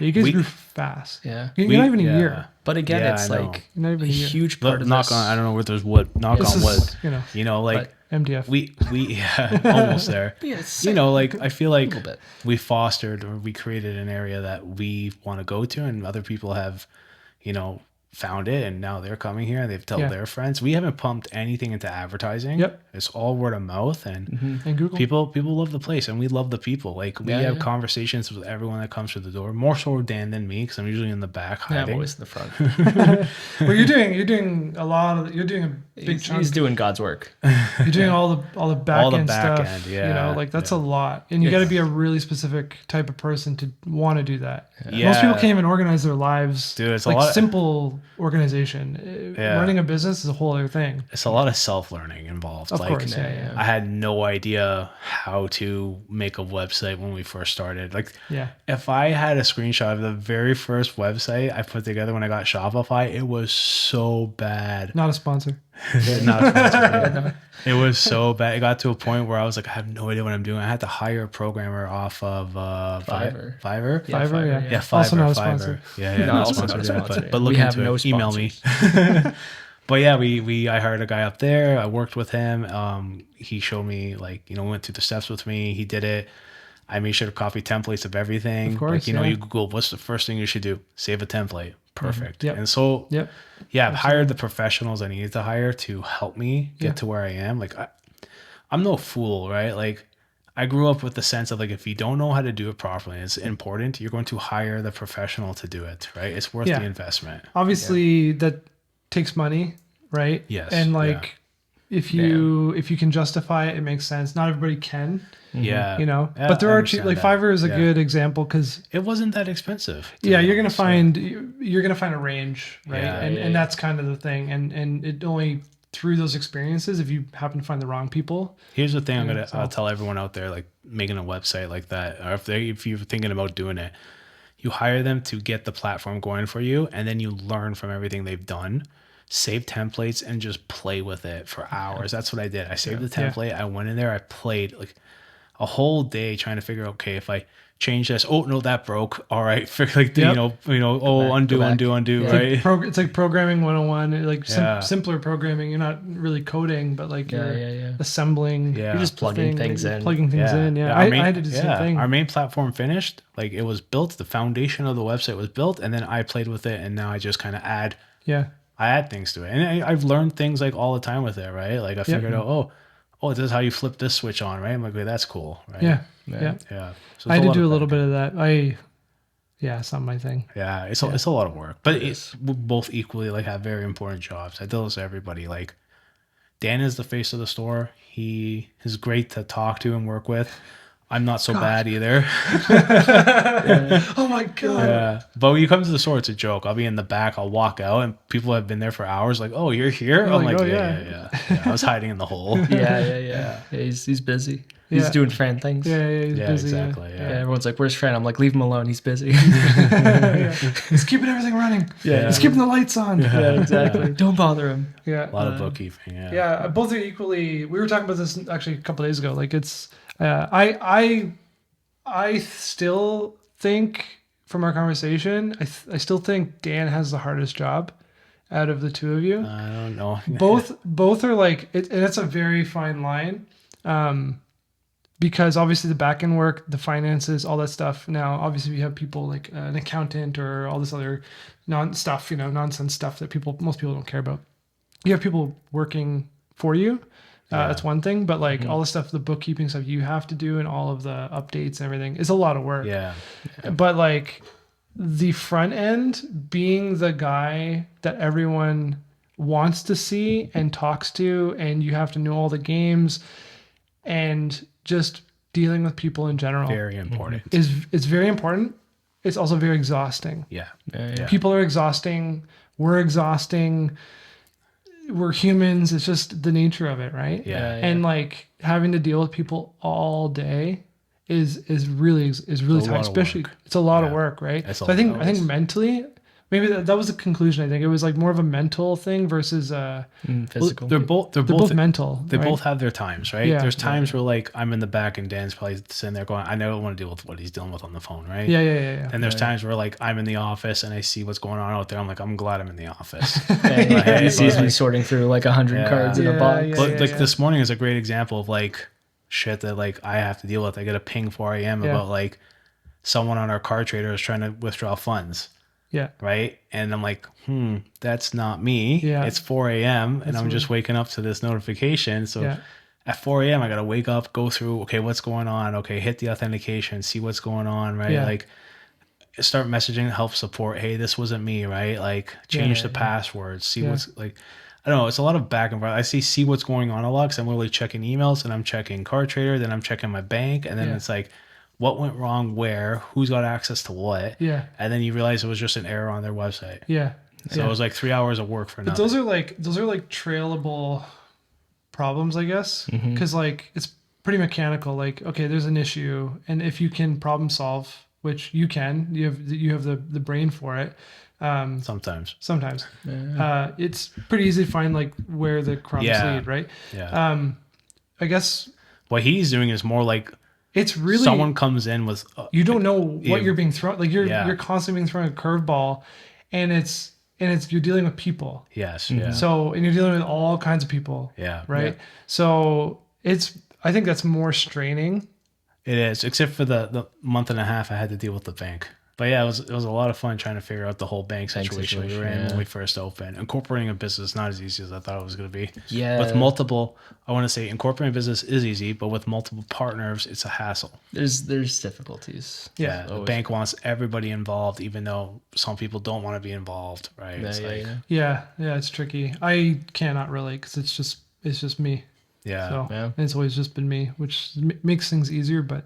You guys grew fast. You're not even a year. But again, it's like not even a huge part of this. I don't know where there's wood. Knock on wood. Like MDF. We almost there. I feel like we fostered, or we created an area that we want to go to, and other people have, found it, and now they're coming here and they've told their friends. We haven't pumped anything into advertising. Yep. It's all word of mouth, and Google. People love the place, and we love the people. Like we have conversations with everyone that comes through the door, more so Dan than me, because I'm usually in the back hiding. I'm always in the front. Well, you're doing a big chunk. He's doing God's work. You're doing all the back end stuff. Yeah, like that's a lot, and you got to be a really specific type of person to want to do that. Yeah. Most people can't even organize their lives. Dude, it's like a lot simple organization. Running a business is a whole other thing. It's a lot of self-learning involved. Of course, I had no idea how to make a website when we first started. If I had a screenshot of the very first website I put together when I got Shopify, it was so bad. Not a sponsor. Not a sponsor. It was so bad. It got to a point where I was like, I have no idea what I'm doing. I had to hire a programmer off of Fiverr. Fiverr? Yeah, Fiverr. Fiverr. Also not a sponsor. Yeah, not sponsored. But look we have into no it. Email me. But yeah, I hired a guy up there. I worked with him. He showed me went through the steps with me. He did it. I made sure to copy templates of everything. Of course, you Google, what's the first thing you should do? Save a template. Perfect. Yep. And so, I've hired the professionals I needed to hire to help me get to where I am. I'm no fool, right? I grew up with the sense of if you don't know how to do it properly, it's important, you're going to hire the professional to do it, right? It's worth the investment. Obviously, that takes money, right? Yes. And if you can justify it, it makes sense. Not everybody can. Yeah. But there are cheap, Fiverr is a good example because it wasn't that expensive. You're gonna find a range, right? And that's kind of the thing. And it only through those experiences, if you happen to find the wrong people. Here's the thing I'll tell everyone out there, making a website like that, or if you're thinking about doing it, you hire them to get the platform going for you, and then you learn from everything they've done. Save templates and just play with it for hours. That's what I did. I saved the template. I went in there. I played a whole day trying to figure out, okay, if I change this, oh no, that broke. All right, undo, right? It's like programming 101, simpler programming. You're not really coding, but you're assembling. You're just plugging things in. I had to do the same thing. Our main platform finished. It was built. The foundation of the website was built, and then I played with it, and now I just kind of add. I add things to it, and I've learned things all the time with it, right? I figured out, this is how you flip this switch on, right? I'm like, that's cool, right? Yeah. So I had to do a little bit of that. It's not my thing. Yeah, it's a lot of work, but it's both equally have very important jobs. I tell this to everybody. Dan is the face of the store. He is great to talk to and work with. I'm not so bad either. Oh my God. Yeah. But when you come to the store, it's a joke. I'll be in the back. I'll walk out and people have been there for hours. Oh, you're here? I'm yeah. I was hiding in the hole. Yeah. He's busy. He's doing Fran things. Yeah, he's busy. Exactly. Yeah. Everyone's like, where's Fran? I'm like, leave him alone. He's busy. He's keeping everything running. He's keeping the lights on. Yeah, exactly. Don't bother him. Yeah. A lot of bookkeeping. Yeah. Both are equally, we were talking about this actually a couple of days ago. I still think from our conversation, I still think Dan has the hardest job out of the two of you. I don't know. both are and it's a very fine line. Because obviously the back end work, the finances, all that stuff. Now, obviously we have people like an accountant or all this other nonsense stuff that most people don't care about. You have people working for you. That's one thing, but all the stuff, the bookkeeping stuff you have to do and all of the updates and everything is a lot of work. Yeah. But the front end, being the guy that everyone wants to see and talks to, and you have to know all the games and just dealing with people in general. Very important. It's very important. It's also very exhausting. Yeah. People are exhausting. We're exhausting. We're humans. It's just the nature of it, right? Yeah. And having to deal with people all day is really tight. Especially, it's a lot of work, right? So I think mentally, maybe that was the conclusion. I think it was more of a mental thing versus physical. They're both mental. They both have their times, right? Yeah. There's times where I'm in the back and Dan's probably sitting there going, I never want to deal with what he's dealing with on the phone, right? Yeah. And there's times where I'm in the office and I see what's going on out there. I'm like, I'm glad I'm in the office. He sees me sorting through 100 cards in a box. But this morning is a great example of shit that I have to deal with. I get a ping 4 a.m. about someone on our card trader is trying to withdraw funds. Yeah. Right. And I'm like, that's not me. Yeah. It's 4 a.m. and I'm weird. just waking up to this notification. So Yeah. at 4 a.m., I got to wake up, go through, okay, what's going on? Okay, hit the authentication, see what's going on, right? Yeah. Like, start messaging help support. Hey, this wasn't me, right? Like, change the passwords, see what's like, I don't know. It's a lot of back and forth. I see what's going on a lot because I'm really checking emails and I'm checking Card Trader, then I'm checking my bank, and then it's like, what went wrong where, who's got access to what. Yeah. And then you realize it was just an error on their website. Yeah. So it was like 3 hours of work for nothing. But those are like trailable problems, I guess, because like it's pretty mechanical. Like, okay, there's an issue, and if you can problem solve, which you can, you have the brain for it. Sometimes it's pretty easy to find like where the crumbs lead, right? Yeah. I guess what he's doing is more like, it's really someone comes in with you don't know what you're being thrown, like you're constantly being thrown a curveball, and it's you're dealing with people. Yes. Yeah. So, and you're dealing with all kinds of people. Yeah. Right. Yeah. So I think that's more straining. It is, except for the month and a half I had to deal with the bank. But yeah, it was a lot of fun trying to figure out the whole bank situation we were in when we first opened. Incorporating a business is not as easy as I thought it was going to be. Yeah. With multiple, I want to say incorporating a business is easy, but with multiple partners, it's a hassle. There's difficulties. Yeah. The bank wants everybody involved, even though some people don't want to be involved, right? Yeah, it's tricky. I cannot relate because it's just me. Yeah. So and it's always just been me, which makes things easier, but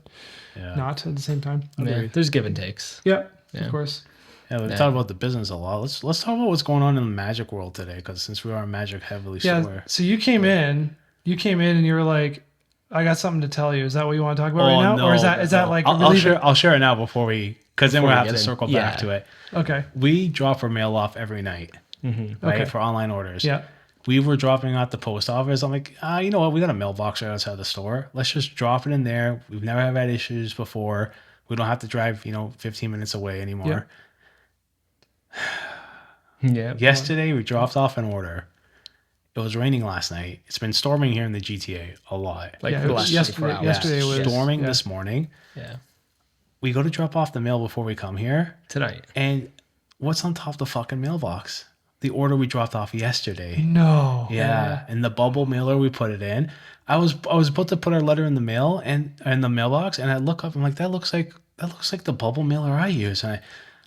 not at the same time. Yeah, there's give and takes. Yeah, of course. Yeah, we talked about the business a lot. Let's talk about what's going on in the Magic world today, because since we are a Magic heavily store. So you came in and you were like, I got something to tell you. Is that what you want to talk about right now? No, or is that like I'll share it now because then we'll have to circle back to it. Okay. We drop our mail off every night, right? For online orders. Yeah. We were dropping out the post office. I'm like, you know what? We got a mailbox right outside the store. Let's just drop it in there. We've never had issues before. We don't have to drive, 15 minutes away anymore. Yeah. Yesterday, we dropped off an order. It was raining last night. It's been storming here in the GTA a lot. Like the last 24 hours. Yesterday was storming this morning. Yeah. We go to drop off the mail before we come here. Tonight. And what's on top of the fucking mailbox? The order we dropped off yesterday. No. Yeah. And the bubble mailer we put it in. I was about to put our letter in the mail and in the mailbox, and I look up, I'm like, that looks like the bubble mailer I use. And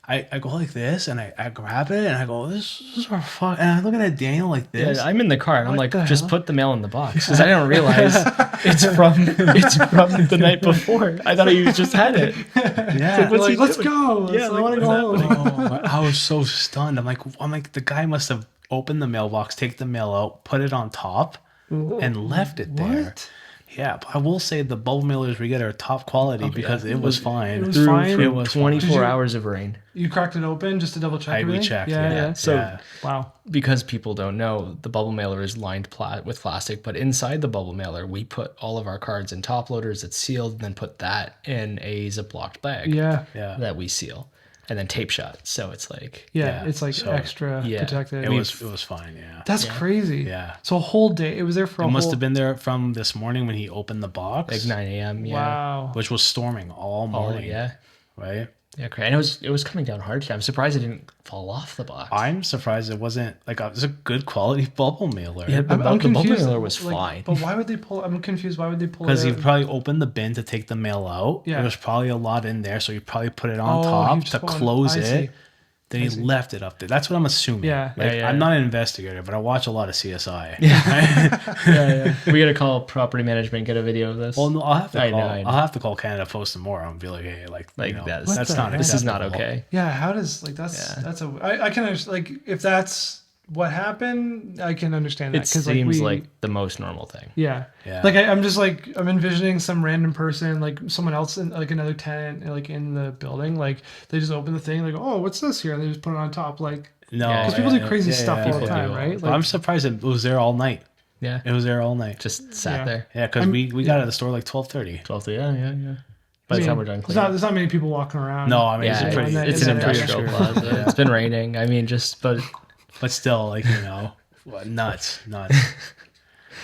I go like this, and I grab it, and I go, this is our fuck. And I'm looking at Daniel like this. Yeah, I'm in the car, and I'm like, just put the mail in the box, because I didn't realize it's from the night before. I thought you just had it. Yeah, like, let's go. Yeah, I want to go home. I was so stunned. I'm like, the guy must have opened the mailbox, take the mail out, put it on top, and left it there. What? Yeah, but I will say the bubble mailers we get are top quality because it was fine. It was fine. It was 24 hours of rain. You cracked it open just to double check everything? We checked. Yeah. So, wow. Because people don't know, the bubble mailer is lined with plastic, but inside the bubble mailer, we put all of our cards in top loaders that's sealed, and then put that in a Ziploc bag that we seal. And then tape shut. So it's like it's like extra protected. It was fine, That's crazy. Yeah. So a whole day. It was there for It must have been there from this morning when he opened the box. Like 9 a.m. Yeah. Wow. Which was storming all morning. Right? Yeah, great. And it was coming down hard today. I'm surprised it didn't fall off the box. I'm surprised it wasn't like it was a good quality bubble mailer. Yeah, the bubble mailer was fine. But why would they pull? I'm confused. Why would they pull? Because he probably opened the bin to take the mail out. Yeah. There was probably a lot in there, so he probably put it on top to close it. Then he left it up there. That's what I'm assuming. Yeah. I'm not an investigator, but I watch a lot of CSI. Yeah. We gotta call property management, get a video of this. Well, no, I'll have to call Canada Post and more and be like, hey, that's not. This is not okay. Yeah. How does that's I can understand, if that's what happened, I can understand that. It seems like the most normal thing. Yeah. Like I'm just like, I'm envisioning some random person, like someone else in like another tenant, like in the building, like they just open the thing, like, oh, what's this here? And they just put it on top, like, no, because people do crazy stuff all the time, right? Like, I'm surprised it was there all night. Yeah. It was there all night. Just sat there. Yeah, because we got out of the store like 12:30. 12:30. Yeah. By the time we're done cleaning. There's not many people walking around. No, I mean, it's an industrial plaza. It's been raining. I mean, but still, nuts.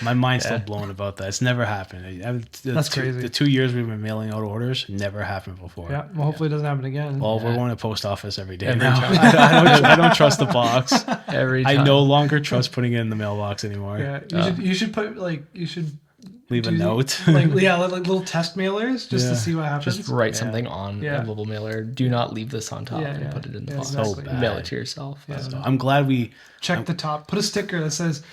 My mind's still blown about that. It's never happened. That's crazy. The 2 years we've been mailing out orders never happened before. Yeah. Well, hopefully it doesn't happen again. Well, we're going to post office every day now. I don't trust the box. Every time. I no longer trust putting it in the mailbox anymore. Yeah. You should put leave a note. like little test mailers just to see what happens. Just write something on a mobile mailer. Do not leave this on top and put it in the box. Exactly. Mail it to yourself. Yeah, I'm glad we check the top. Put a sticker that says,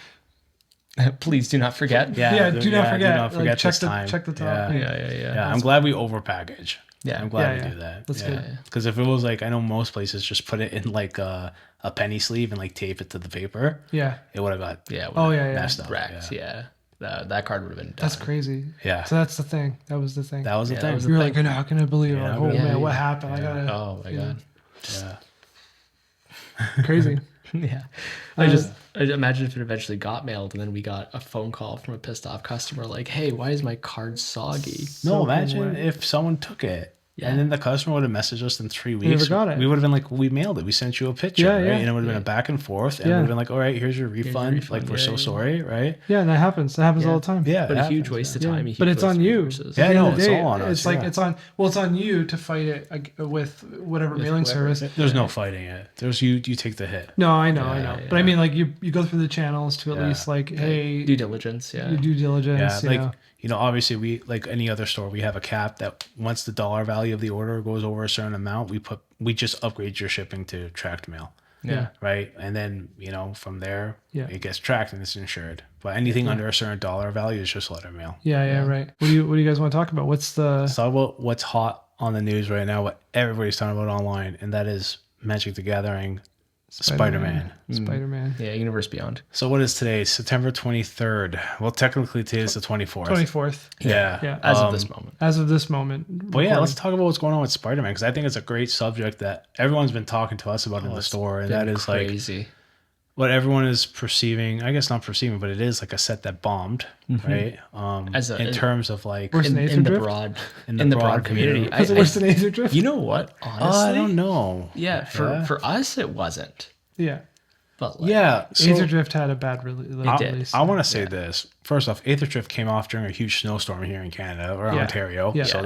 "Please do not forget." Do not forget. Do not forget check this time. Check the top. Yeah. I'm glad we overpackage. Yeah, I'm glad we do that. That's good. Because if it was like, I know most places just put it in like a penny sleeve and like tape it to the paper. Yeah. It would have got messed up. Wrecked. Yeah. That card would have been done. That's crazy. Yeah. So that's the thing. That was the thing. That was the thing. You were like, you're not gonna believe it. Like, oh man, what happened? I gotta. Oh my god. Yeah. Crazy. Yeah. I imagine if it eventually got mailed and then we got a phone call from a pissed off customer like, hey, why is my card soggy? No, imagine if someone took it. Yeah. And then the customer would have messaged us in 3 weeks. Never got it. We would have been like, we mailed it. We sent you a picture, right? And it would have been a back and forth. And it would have been like, all right, here's your refund. Like, we're so sorry, right? Yeah, and that happens. That happens all the time. Yeah. But a huge waste of time. But it's on you. Yeah, no, it's all on us. It's like, it's on you to fight it with whatever mailing service. There's no fighting it. There's you take the hit. No, I know. But I mean, like, you go through the channels to at least, like, hey. Due diligence, You due diligence, like, obviously we, like any other store, we have a cap that once the dollar value of the order goes over a certain amount, we just upgrade your shipping to tracked mail. Yeah. Right. And then, from there, it gets tracked and it's insured. But anything under a certain dollar value is just letter mail. Yeah. Right. What do you guys want to talk about? Let's talk about what's hot on the news right now, what everybody's talking about online, and that is Magic the Gathering Spider-Man. Spider-Man. Yeah, Universe Beyond. So what is today? September 23rd. Well, technically today is the 24th. 24th. Yeah. As of this moment. As of this moment. But let's talk about what's going on with Spider-Man, because I think it's a great subject that everyone's been talking to us about in the store, and that is crazy. Like what everyone is perceiving. I guess not perceiving, but it is like a set that bombed, right? In terms of like in the broad community. Was it worse than Aether Drift? You know what? Honestly, I don't know. Yeah, for us it wasn't. Yeah. But so Aether Drift had a bad release. I want to say this. First off, Aether Drift came off during a huge snowstorm here in Canada or Ontario. Yeah. So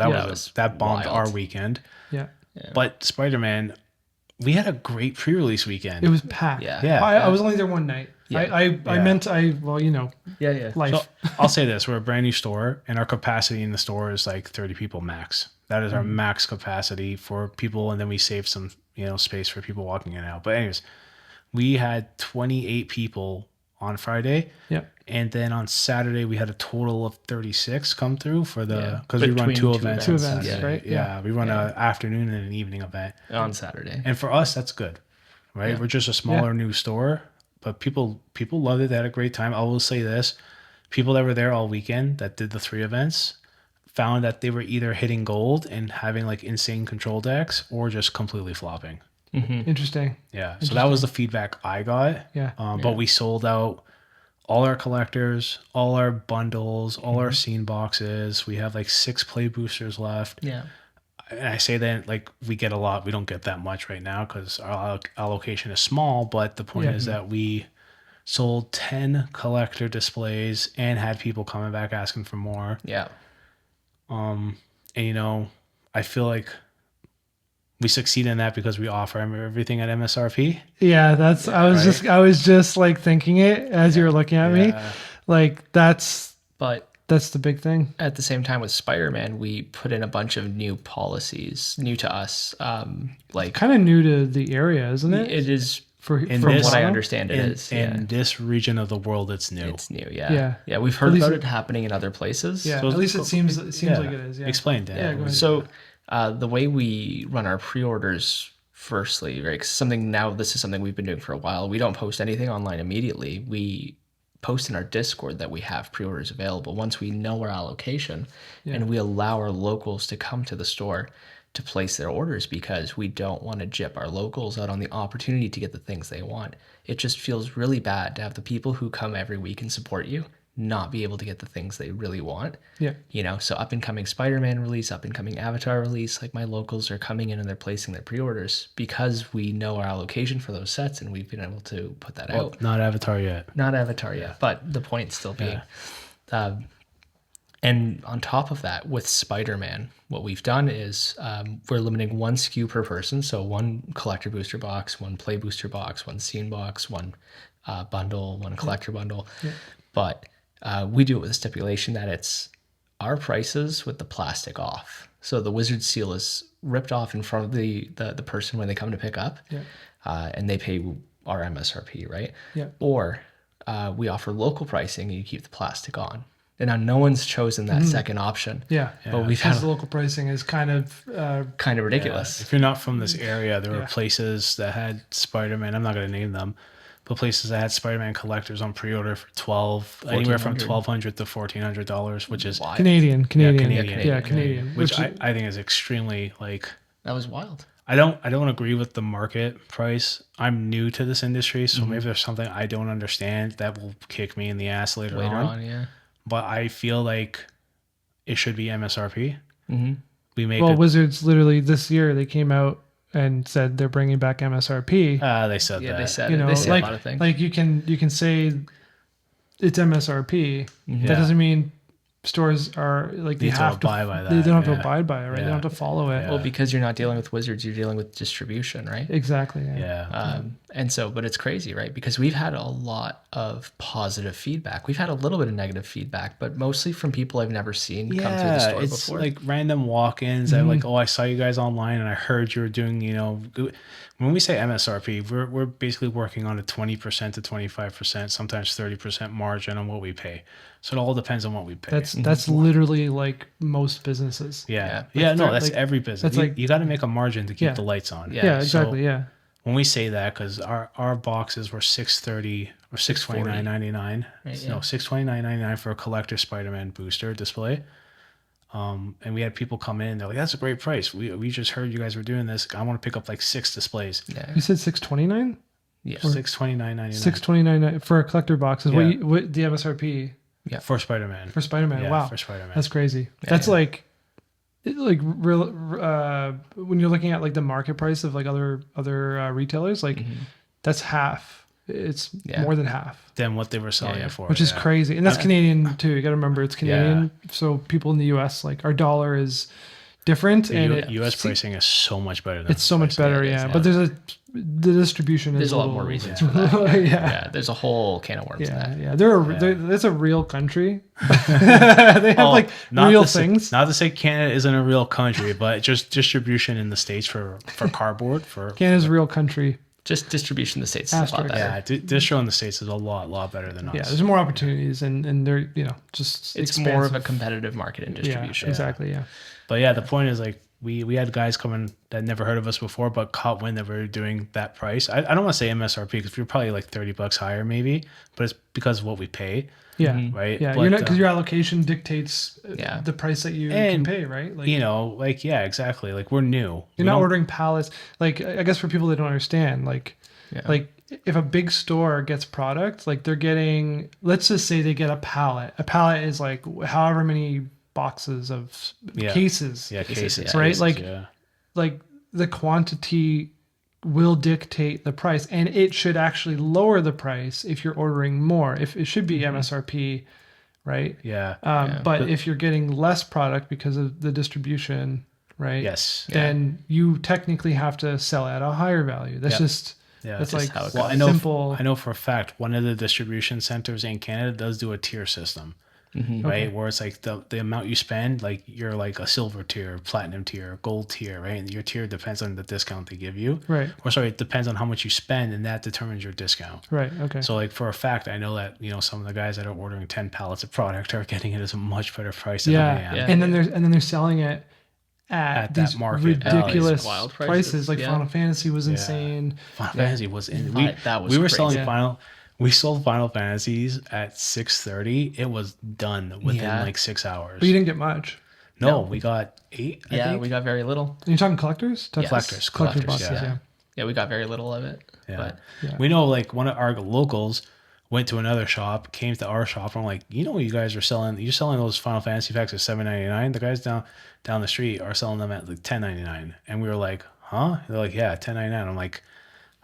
that bombed our weekend. Yeah. But Spider-Man, we had a great pre-release weekend. It was packed. Yeah. I was only there one night. I meant life. So I'll say this: we're a brand new store, and our capacity in the store is like 30 people max. That is our max capacity for people, and then we save some space for people walking in and out. But anyways, we had 28 people on Friday. Yep. And then on Saturday we had a total of 36 come through for because we run two events. Two events, right? Yeah, we run an afternoon and an evening event on Saturday. And for us, that's good, right? Yeah. We're just a smaller new store, but people loved it. They had a great time. I will say this: people that were there all weekend that did the 3 events found that they were either hitting gold and having like insane control decks, or just completely flopping. Mm-hmm. Interesting. Yeah. So that was the feedback I got. Yeah. But we sold out all our collectors, all our bundles, all our scene boxes. We have like 6 play boosters left. Yeah. And I say that like we get a lot. We don't get that much right now because our allocation is small. But the point is that we sold 10 collector displays and had people coming back asking for more. Yeah. And I feel like we succeed in that because we offer everything at MSRP. Yeah, that's. I was just like thinking it as you were looking at me, like that's. But that's the big thing. At the same time with Spider-Man, we put in a bunch of new policies, new to us. Like kind of new to the area, isn't it? It is. From what I understand, it is. In this region of the world, it's new. It's new, yeah. We've heard about it happening in other places. Yeah, so at least it seems like it is. Yeah. Explain, Dan. Yeah, go ahead. So the way we run our pre-orders, firstly, right? This is something we've been doing for a while. We don't post anything online immediately. We post in our Discord that we have pre-orders available once we know our allocation, and we allow our locals to come to the store to place their orders, because we don't want to gyp our locals out on the opportunity to get the things they want. It just feels really bad to have the people who come every week and support you not be able to get the things they really want. Yeah. You know, so up and coming Spider-Man release, up and coming Avatar release, like my locals are coming in and they're placing their pre-orders because we know our allocation for those sets and we've been able to put that out. Not Avatar yet. Not Avatar yet, but the point still being. And on top of that, with Spider-Man, what we've done is we're limiting 1 SKU per person. So 1 collector booster box, 1 play booster box, 1 scene box, 1 bundle, 1 collector bundle. Yeah. But we do it with a stipulation that it's our prices with the plastic off. So the wizard seal is ripped off in front of the person when they come to pick up, and they pay our MSRP, right? Yeah. Or we offer local pricing and you keep the plastic on. And now no one's chosen that second option. Yeah. But we've had the local pricing is kind of ridiculous. If you're not from this area, there were places that had Spider-Man. I'm not going to name them, but places that had Spider-Man collectors on pre-order for anywhere from $1,200 to $1,400, which is Canadian. Which I think is extremely that was wild. I don't agree with the market price. I'm new to this industry, so maybe there's something I don't understand that will kick me in the ass later on. Yeah. But I feel like it should be MSRP. Mm-hmm. Wizards literally this year they came out and said they're bringing back MSRP. They said that. They said they said a lot of things. Like you can say it's MSRP. Mm-hmm. That doesn't mean stores are like they have to abide by that. They don't have to abide by it, right? They don't have to follow it. Well, because you're not dealing with Wizards, you're dealing with distribution, right? Exactly. And so, but it's crazy, right? Because we've had a lot of positive feedback. We've had a little bit of negative feedback, but mostly from people I've never seen come through the store it's before. Like random walk-ins that like, I saw you guys online and I heard you were doing, when we say MSRP, we're basically working on a 20% to 25%, sometimes 30% margin on what we pay. So it all depends on what we pay. That's literally like most businesses. That's every business. You got to make a margin to keep the lights on. Yeah, exactly. So when we say that, because our boxes were $630 or $629.99. Right, no, $629.99 for a collector Spider-Man booster display. And we had people come in. They're like, "That's a great price. We just heard you guys were doing this. I want to pick up like 6 displays." Yeah. You said $629? Yeah, $629.99. $629 for a collector box is what the MSRP. Yeah, for Spider-Man. For Spider-Man, wow. For Spider-Man. That's crazy. That's like real. When you're looking at like the market price of like other retailers, like that's half. It's more than half than what they were selling it for, which is crazy. And that's Canadian too. You got to remember it's Canadian. So people in the US, like our dollar is different, and US pricing is so much better. It's so much better, But the distribution there's is a lot more reasons for that. There's a whole can of worms in that. It's a real country. They have real things. Not to say Canada isn't a real country, but just distribution in the States for cardboard. Canada's a real country. Just distribution in the States is a lot better. Yeah, distro in the States is a lot better than us. Yeah, there's more opportunities and they're, just it's expansive. More of a competitive market in distribution. Yeah, exactly, yeah. But the point is like we had guys come in that never heard of us before, but caught wind that we were doing that price. I don't want to say MSRP because we're probably like $30 higher maybe, but it's because of what we pay. Yeah. Right. Yeah. You're not, because your allocation dictates the price that you can pay, right? Like, exactly. Like we're new. You're not ordering pallets. Like, I guess for people that don't understand, like if a big store gets product, like they're getting, let's just say they get a pallet. A pallet is like however many boxes of cases. Yeah. Cases. Right. Like the quantity will dictate the price, and it should actually lower the price if you're ordering more. If it should be MSRP, right? But if you're getting less product because of the distribution, right? Yes. Then you technically have to sell at a higher value. That's just that's like how it goes. Simple. I know for a fact one of the distribution centers in Canada does do a tier system. Right, where it's like the amount you spend, like you're like a silver tier, platinum tier, gold tier, right? And your tier depends on the discount they give you, right? Or sorry, it depends on how much you spend, and that determines your discount, right? Okay. So like for a fact, I know that some of the guys that are ordering 10 pallets of product are getting it at a much better price than I am. And then they're selling it at these that market ridiculous wild prices. Like Final Fantasy was insane. Final Fantasy was in. That was we were crazy. selling We sold Final Fantasies at $630. It was done within like 6 hours. But you didn't get much. No, we got 8. I think. We got very little. Are you talking collectors? Collectors boxes, yeah. Yeah, we got very little of it. Yeah. We know like one of our locals went to another shop, came to our shop, and I'm like, you guys are selling. You're selling those Final Fantasy packs at $7.99. The guys down the street are selling them at like $10.99, and we were like, huh? They're like, yeah, $10.99. I'm like,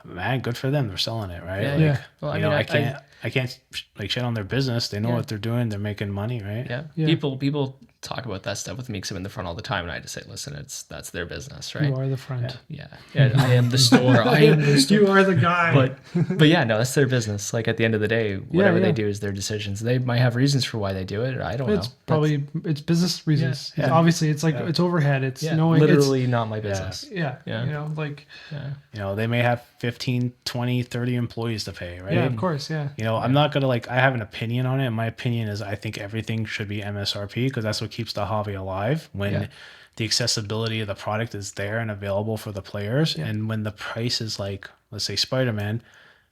man, good for them. They're selling it, right? Yeah, Well, I can't like shit on their business. They know what they're doing. They're making money, right? Yeah. People talk about that stuff with me because I'm in the front all the time, and I just say, listen, that's their business, right? You are the front. Yeah. I am the store. I am the store. You are the guy. But yeah, no, that's their business. Like at the end of the day, whatever they do is their decisions. They might have reasons for why they do it. I don't know. It's probably it's business reasons. Yeah. Obviously, it's like it's overhead. It's literally not my business. Yeah. They may have 15, 20, 30 employees to pay, right? Yeah, of course. Yeah. I'm not gonna I have an opinion on it. My opinion is I think everything should be MSRP because that's what keeps the hobby alive. When the accessibility of the product is there and available for the players, and when the price is like, let's say Spider-Man,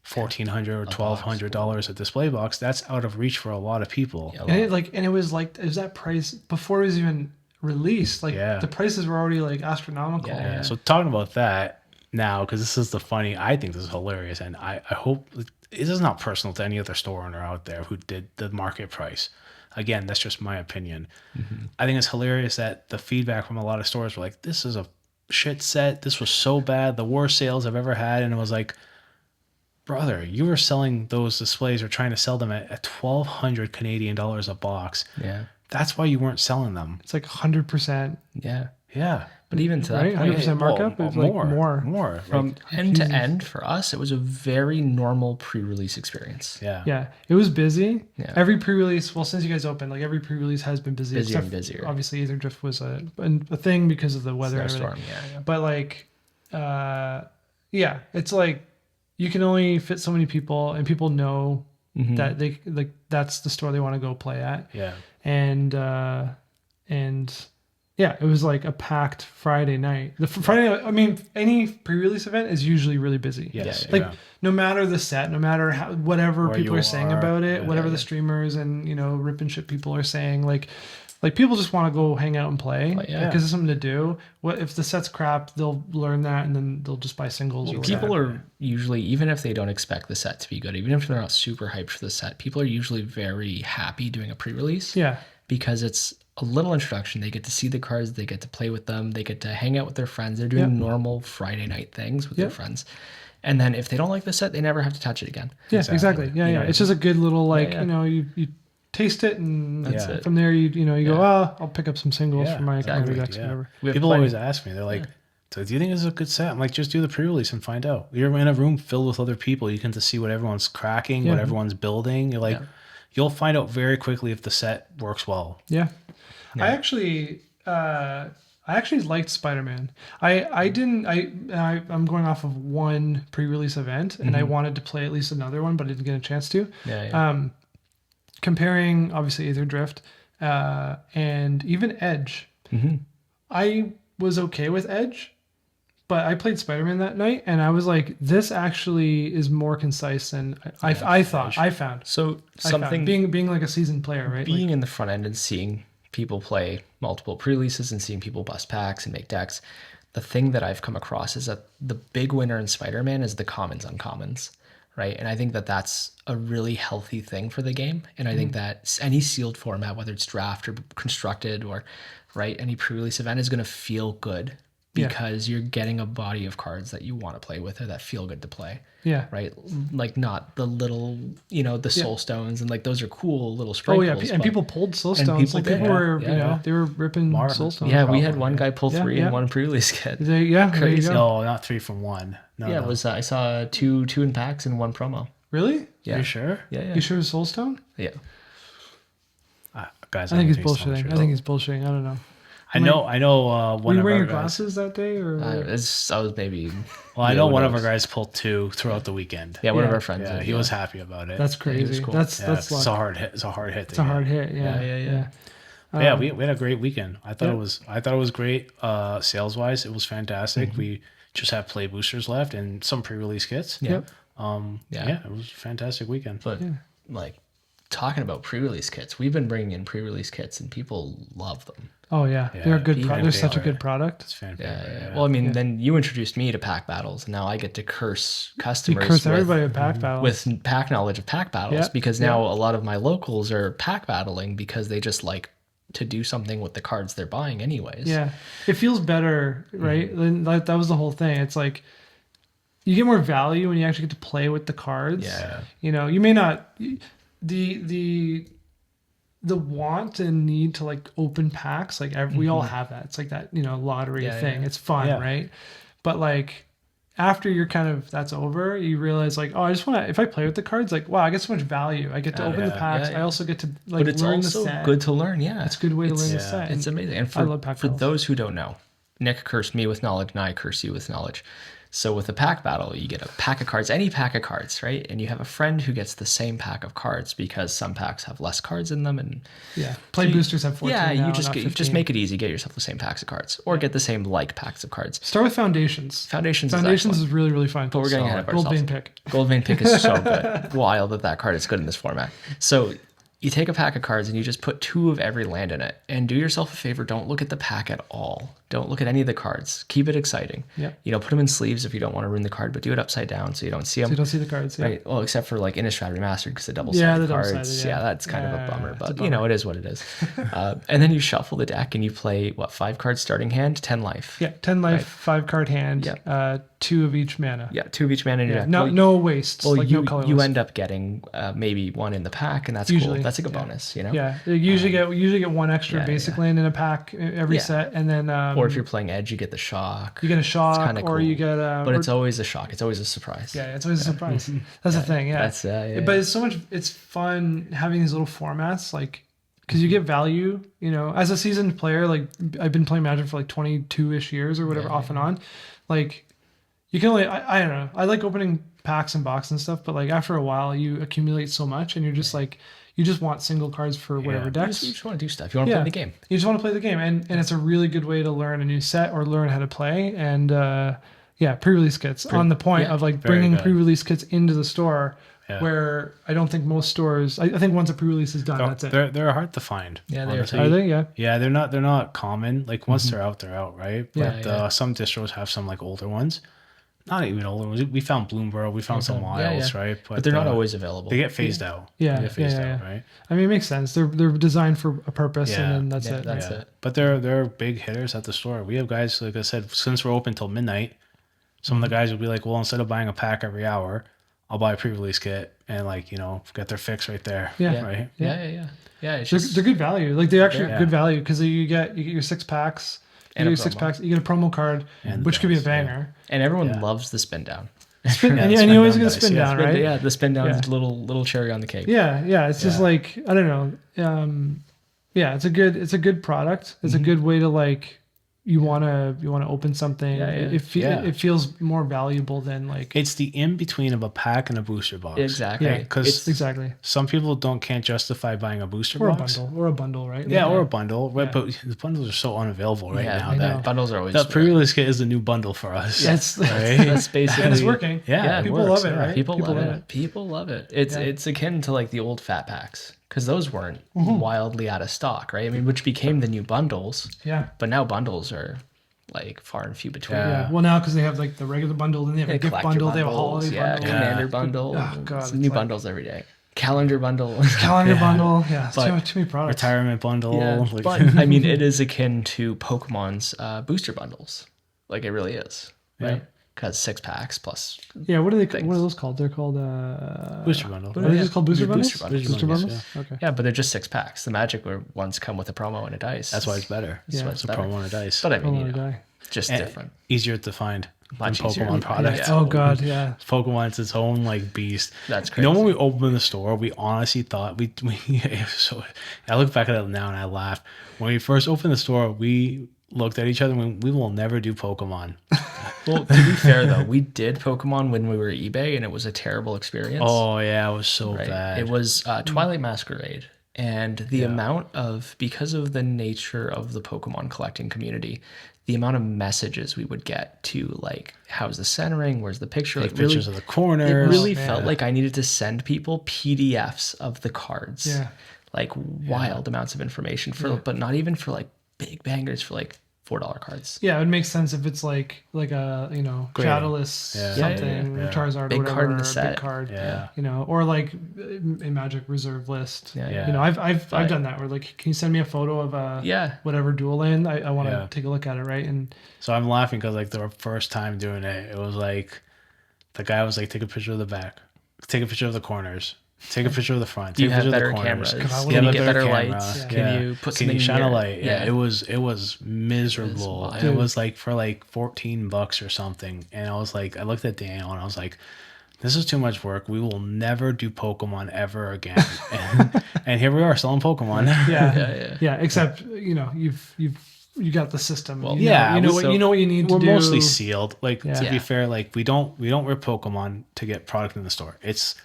$1,400 or $1,200 a display box, that's out of reach for a lot of people. And it was that price before it was even released. The prices were already like astronomical. Yeah. So talking about that now, because this is I think this is hilarious, and I hope this is not personal to any other store owner out there who did the market price. Again, that's just my opinion. Mm-hmm. I think it's hilarious that the feedback from a lot of stores were like, this is a shit set. This was so bad. The worst sales I've ever had. And it was like, brother, you were selling those displays or trying to sell them at 1,200 Canadian dollars a box. Yeah. That's why you weren't selling them. It's like 100%. Yeah. Yeah. But even to that right? 100% markup? Well, more. From end to end, for us, it was a very normal pre-release experience. Yeah. Yeah. It was busy. Yeah. Every pre-release, well, since you guys opened, like every pre-release has been busy. Busier and busier. Obviously, Ether Drift was a thing because of the weather and everything. Yeah. But it's like you can only fit so many people, and people know that they that's the store they want to go play at. Yeah. And yeah, it was like a packed Friday night. Any pre-release event is usually really busy. Yes. No matter the set, no matter whatever people are saying about it, whatever the streamers and rip and shit people are saying, like people just want to go hang out and play because it's something to do. What if the set's crap? They'll learn that and then they'll just buy singles. People are usually, even if they don't expect the set to be good, even if they're not super hyped for the set, people are usually very happy doing a pre-release. Yeah, because it's a little introduction. They get to see the cards, they get to play with them, they get to hang out with their friends. They're doing normal Friday night things with their friends. And then if they don't like the set, they never have to touch it again. Yeah, exactly. Yeah. It's just a good little you taste it and that's it. From there you go, I'll pick up some singles for my commander decks, whatever. People always ask me, they're like, so do you think this is a good set? I'm like, just do the pre-release and find out. You're in a room filled with other people. You get to see what everyone's cracking, what everyone's building. You're like, you'll find out very quickly if the set works well. Yeah. I actually liked Spider-Man. I'm going off of one pre-release event, and I wanted to play at least another one, but I didn't get a chance to. Comparing obviously Aether Drift and even Edge. I was okay with Edge, but I played Spider-Man that night, and I was like, this actually is more concise than I found. So something being like a seasoned player, right? Being in the front end and seeing people play multiple pre-releases and seeing people bust packs and make decks, the thing that I've come across is that the big winner in Spider-Man is the commons uncommons, right? And I think that that's a really healthy thing for the game. And I think that any sealed format, whether it's draft or constructed or any pre-release event, is going to feel good because you're getting a body of cards that you want to play with or that feel good to play. Yeah. Right? Like not the little, the soul stones, and like those are cool little sprinkles. Oh yeah, and people pulled soul stones. People were, they were ripping soul stones. Yeah, we had one guy pull 3 in one pre-release kit. Crazy. No, not 3 from 1. No, it was. I saw two in packs and 1 promo. Really? Yeah. Are you sure? Yeah. You sure it was soul stone? Yeah. Guys, I think he's bullshitting. I think he's bullshitting. I don't know. I know. Were you wearing your glasses that day, or I was maybe. Well, I know one of our guys pulled 2 throughout the weekend. Yeah, one of our friends. Yeah, he was happy about it. That's crazy. Cool. That's it's a hard hit. It's a hard hit. It's a hard hit. Yeah. We had a great weekend. I thought it was great. Sales wise, it was fantastic. We just have play boosters left and some pre-release kits. Yeah. It was a fantastic weekend. But talking about pre-release kits, we've been bringing in pre-release kits and people love them. Oh yeah, they're a good. They're such a good product. It's fan favorite. Yeah. Well, I mean, then you introduced me to pack battles, and now I get to curse customers. You curse everybody with pack battles. With pack knowledge of pack battles, because now a lot of my locals are pack battling because they just like to do something with the cards they're buying anyways. Yeah, it feels better, right? That was the whole thing. It's like you get more value when you actually get to play with the cards. Yeah, you know, you may not the want and need to like open packs, like we all have that. It's like that, you know, lottery thing. It's fun, right? But like after you're kind of that's over, you realize like, oh, I just want to. If I play with the cards, like, wow, I get so much value. I get to open the packs. I also get to like but it's learn also the set. Good to learn. Yeah, it's a good way to learn the set. It's amazing. And I love pack for battles. those who don't know, Nick cursed me with knowledge, and I curse you with knowledge. So with a pack battle, you get a pack of cards, any pack of cards, right? And you have a friend who gets the same pack of cards because some packs have less cards in them, and play boosters have 14. Yeah, now, you just make it easy. Get yourself the same packs of cards, or get the same like packs of cards. Start with Foundations. Foundations is really, really fun. But we're getting ahead of ourselves. Gold Vein Pick. Gold Vein Pick is so good. Wild that card is good in this format. So you take a pack of cards and you just put 2 of every land in it. And do yourself a favor, don't look at the pack at all. Don't look at any of the cards. Keep it exciting. Yeah. You know, put them in sleeves if you don't want to ruin the card, but do it upside down so you don't see them. So you don't see the cards, right? Well, except for like Innistrad Remastered because the double-sided cards. Yeah, that's kind of a bummer. But, you know, it is what it is. And then you shuffle the deck and you play, 5 cards starting hand, 10 life. Yeah, 10 life, 5 card hand, 2 of each mana. Yeah, 2 of each mana in your deck. No wastes. Well, like you, no colorless. you end up getting maybe 1 in the pack, and that's usually cool. That's like a bonus, you know? Yeah, you usually get 1 extra basic land in a pack every set, and then or if you're playing Edge, you get the shock. You get a shock, it's cool. Or you get but it's always a shock. It's always a surprise. Yeah, it's always a surprise. That's the thing. Yeah, that's but it's so much. It's fun having these little formats, like because you get value. You know, as a seasoned player, like I've been playing Magic for like 22-ish years or whatever, off and on. Like you can only I don't know. I like opening packs and boxes and stuff, but like after a while, you accumulate so much, and you're just like. You just want single cards for whatever decks. You just want to do stuff. You want to play the game. You just want to play the game. And it's a really good way to learn a new set or learn how to play. And pre-release kits on the point of like bringing pre-release kits into the store where I don't think most stores, I think once a pre-release is done, that's it. They're hard to find. Yeah, they are. Are they? Yeah. Yeah, they're not common. Like once they're out, right? But some distros have some like older ones. Not even older ones. We found Bloomborough. We found some Wilds, right? But they're not always available. They get phased out. Yeah, they get phased out, right? I mean, it makes sense. They're designed for a purpose, and then that's it. That's it. But they're big hitters at the store. We have guys, like I said, since we're open till midnight. Some of the guys will be like, well, instead of buying a pack every hour, I'll buy a pre-release kit and get their fix right there. Yeah, right. Yeah. They're good value. Like they actually good value because you get your 6 packs. You get your 6 packs. You get a promo card, which could be a banger. And everyone loves the spin down. And you always get a spin down, right? Yeah, the spin down is a little cherry on the cake. Yeah. It's just like I don't know. It's a good product. It's a good way to like you want to open something. It feels more valuable than like it's the in between of a pack and a booster box. Exactly. Yeah, because some people can't justify buying a booster box or a bundle, right? Yeah, or a bundle, right? But the bundles are so unavailable right now. That bundles are always that pre-release kit is the new bundle for us. That's basically and it's working. Yeah, people love it, right? People love it. It's akin to like the old fat packs. Because those weren't wildly out of stock, right? I mean, which became the new bundles. Yeah. But now bundles are like far and few between. Yeah. Well, now because they have like the regular bundle, and they have a gift bundle, they have a holiday bundle. Commander bundle. Oh god, it's new bundles every day. Calendar bundle. Bundle. Yeah. Too many products. Retirement bundle. Yeah, but I mean, it is akin to Pokemon's booster bundles. Like it really is, right? Because 6 packs plus. Yeah, what are those called? They're called booster bundle. Are they just called booster bundles? Booster bundles. Okay. Yeah, but they're just 6 packs. The Magic ones come with a promo and a dice. That's why it's better. It's a promo and a dice. But I mean, just different. Easier to find. Much Pokemon products. Yeah. Oh god, yeah. Pokemon's its own like beast. That's crazy. When we opened the store, we honestly thought we so. I look back at it now and I laugh. When we first opened the store, we looked at each other and went, we will never do Pokemon. Well, to be fair though, we did Pokemon when we were at eBay, and it was a terrible experience. Oh yeah, it was so bad. It was Twilight Masquerade, and the amount of, because of the nature of the Pokemon collecting community, the amount of messages we would get to like, how's the centering, where's the picture, like pictures of the corners. It really felt like I needed to send people PDFs of the cards. Yeah. Like wild amounts of information but not even for like big bangers for like $4 cards. Yeah, it would make sense if it's like a Shadowless something, Charizard, big or whatever, card in the set. big card, Yeah. or like a Magic Reserve List. Yeah. I've done that where like, can you send me a photo of whatever dual land? I want to take a look at it, right? And so I'm laughing because like the first time doing it, it was like the guy was like, take a picture of the back, take a picture of the corners. Take a picture of the front. Take you a have picture better of the corners. cameras. You Can you have get a better camera. lights? Can you put something Can you shine in a light? Yeah. It was miserable. It was And it was like for like $14 or something. And I was like, I looked at Daniel and I was like, this is too much work. We will never do Pokemon ever again. and here we are selling Pokemon. Yeah. Except you got the system. Well, you know what you need to do. We're mostly sealed. Like to be fair, like we don't rip Pokemon to get product in the store. It's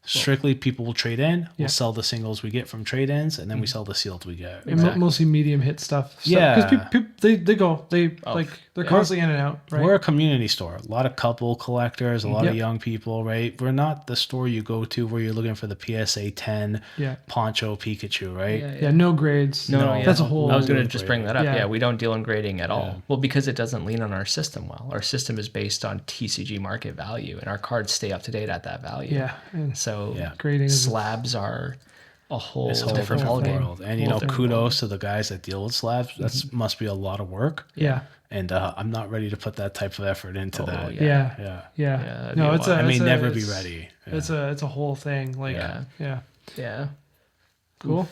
strictly people will trade in. We'll sell the singles we get from trade-ins, and then we sell the sealed we get. Mostly medium hit stuff. Yeah, because they're constantly in and out. Right? We're a community store. A lot of couple collectors, a lot of young people. Right, we're not the store you go to where you're looking for the PSA 10 Poncho Pikachu. Right? Yeah, no grades. No, that's a whole. I was going to just bring that up. Yeah. Yeah, we don't deal in grading at all. Well, because it doesn't lean on our system well. Our system is based on TCG market value, and our cards stay up to date at that value. Yeah. So grading slabs are a whole different ballgame. And kudos to the guys that deal with slabs. That must be a lot of work. Yeah. And I'm not ready to put that type of effort into that. Yeah. No, I may never be ready. It's a whole thing. Like yeah. Cool.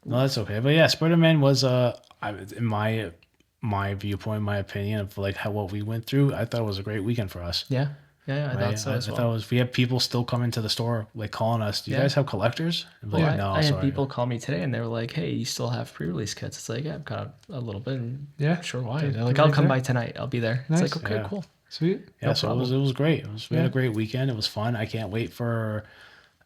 No, that's okay. But yeah, Spider-Man was in my viewpoint, my opinion of like what we went through. I thought it was a great weekend for us. Yeah. I thought so as well. I thought we had people still coming to the store, like calling us. Do you guys have collectors? Well, I had people call me today, and they were like, "Hey, you still have pre-release kits?" It's like, "Yeah, I've got a little bit." And sure, why? They're like, "I'll come by tonight. I'll be there." Nice. It's like, okay, cool, sweet. Yeah, no so it was great. We had a great weekend. It was fun. I can't wait for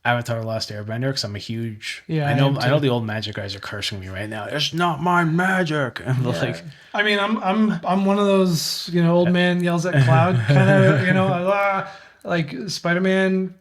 Avatar: The Last Airbender because I'm a huge. I know the old Magic guys are cursing me right now. It's not my Magic. And like, I mean, I'm one of those old man yells at cloud kind of like Spider-Man.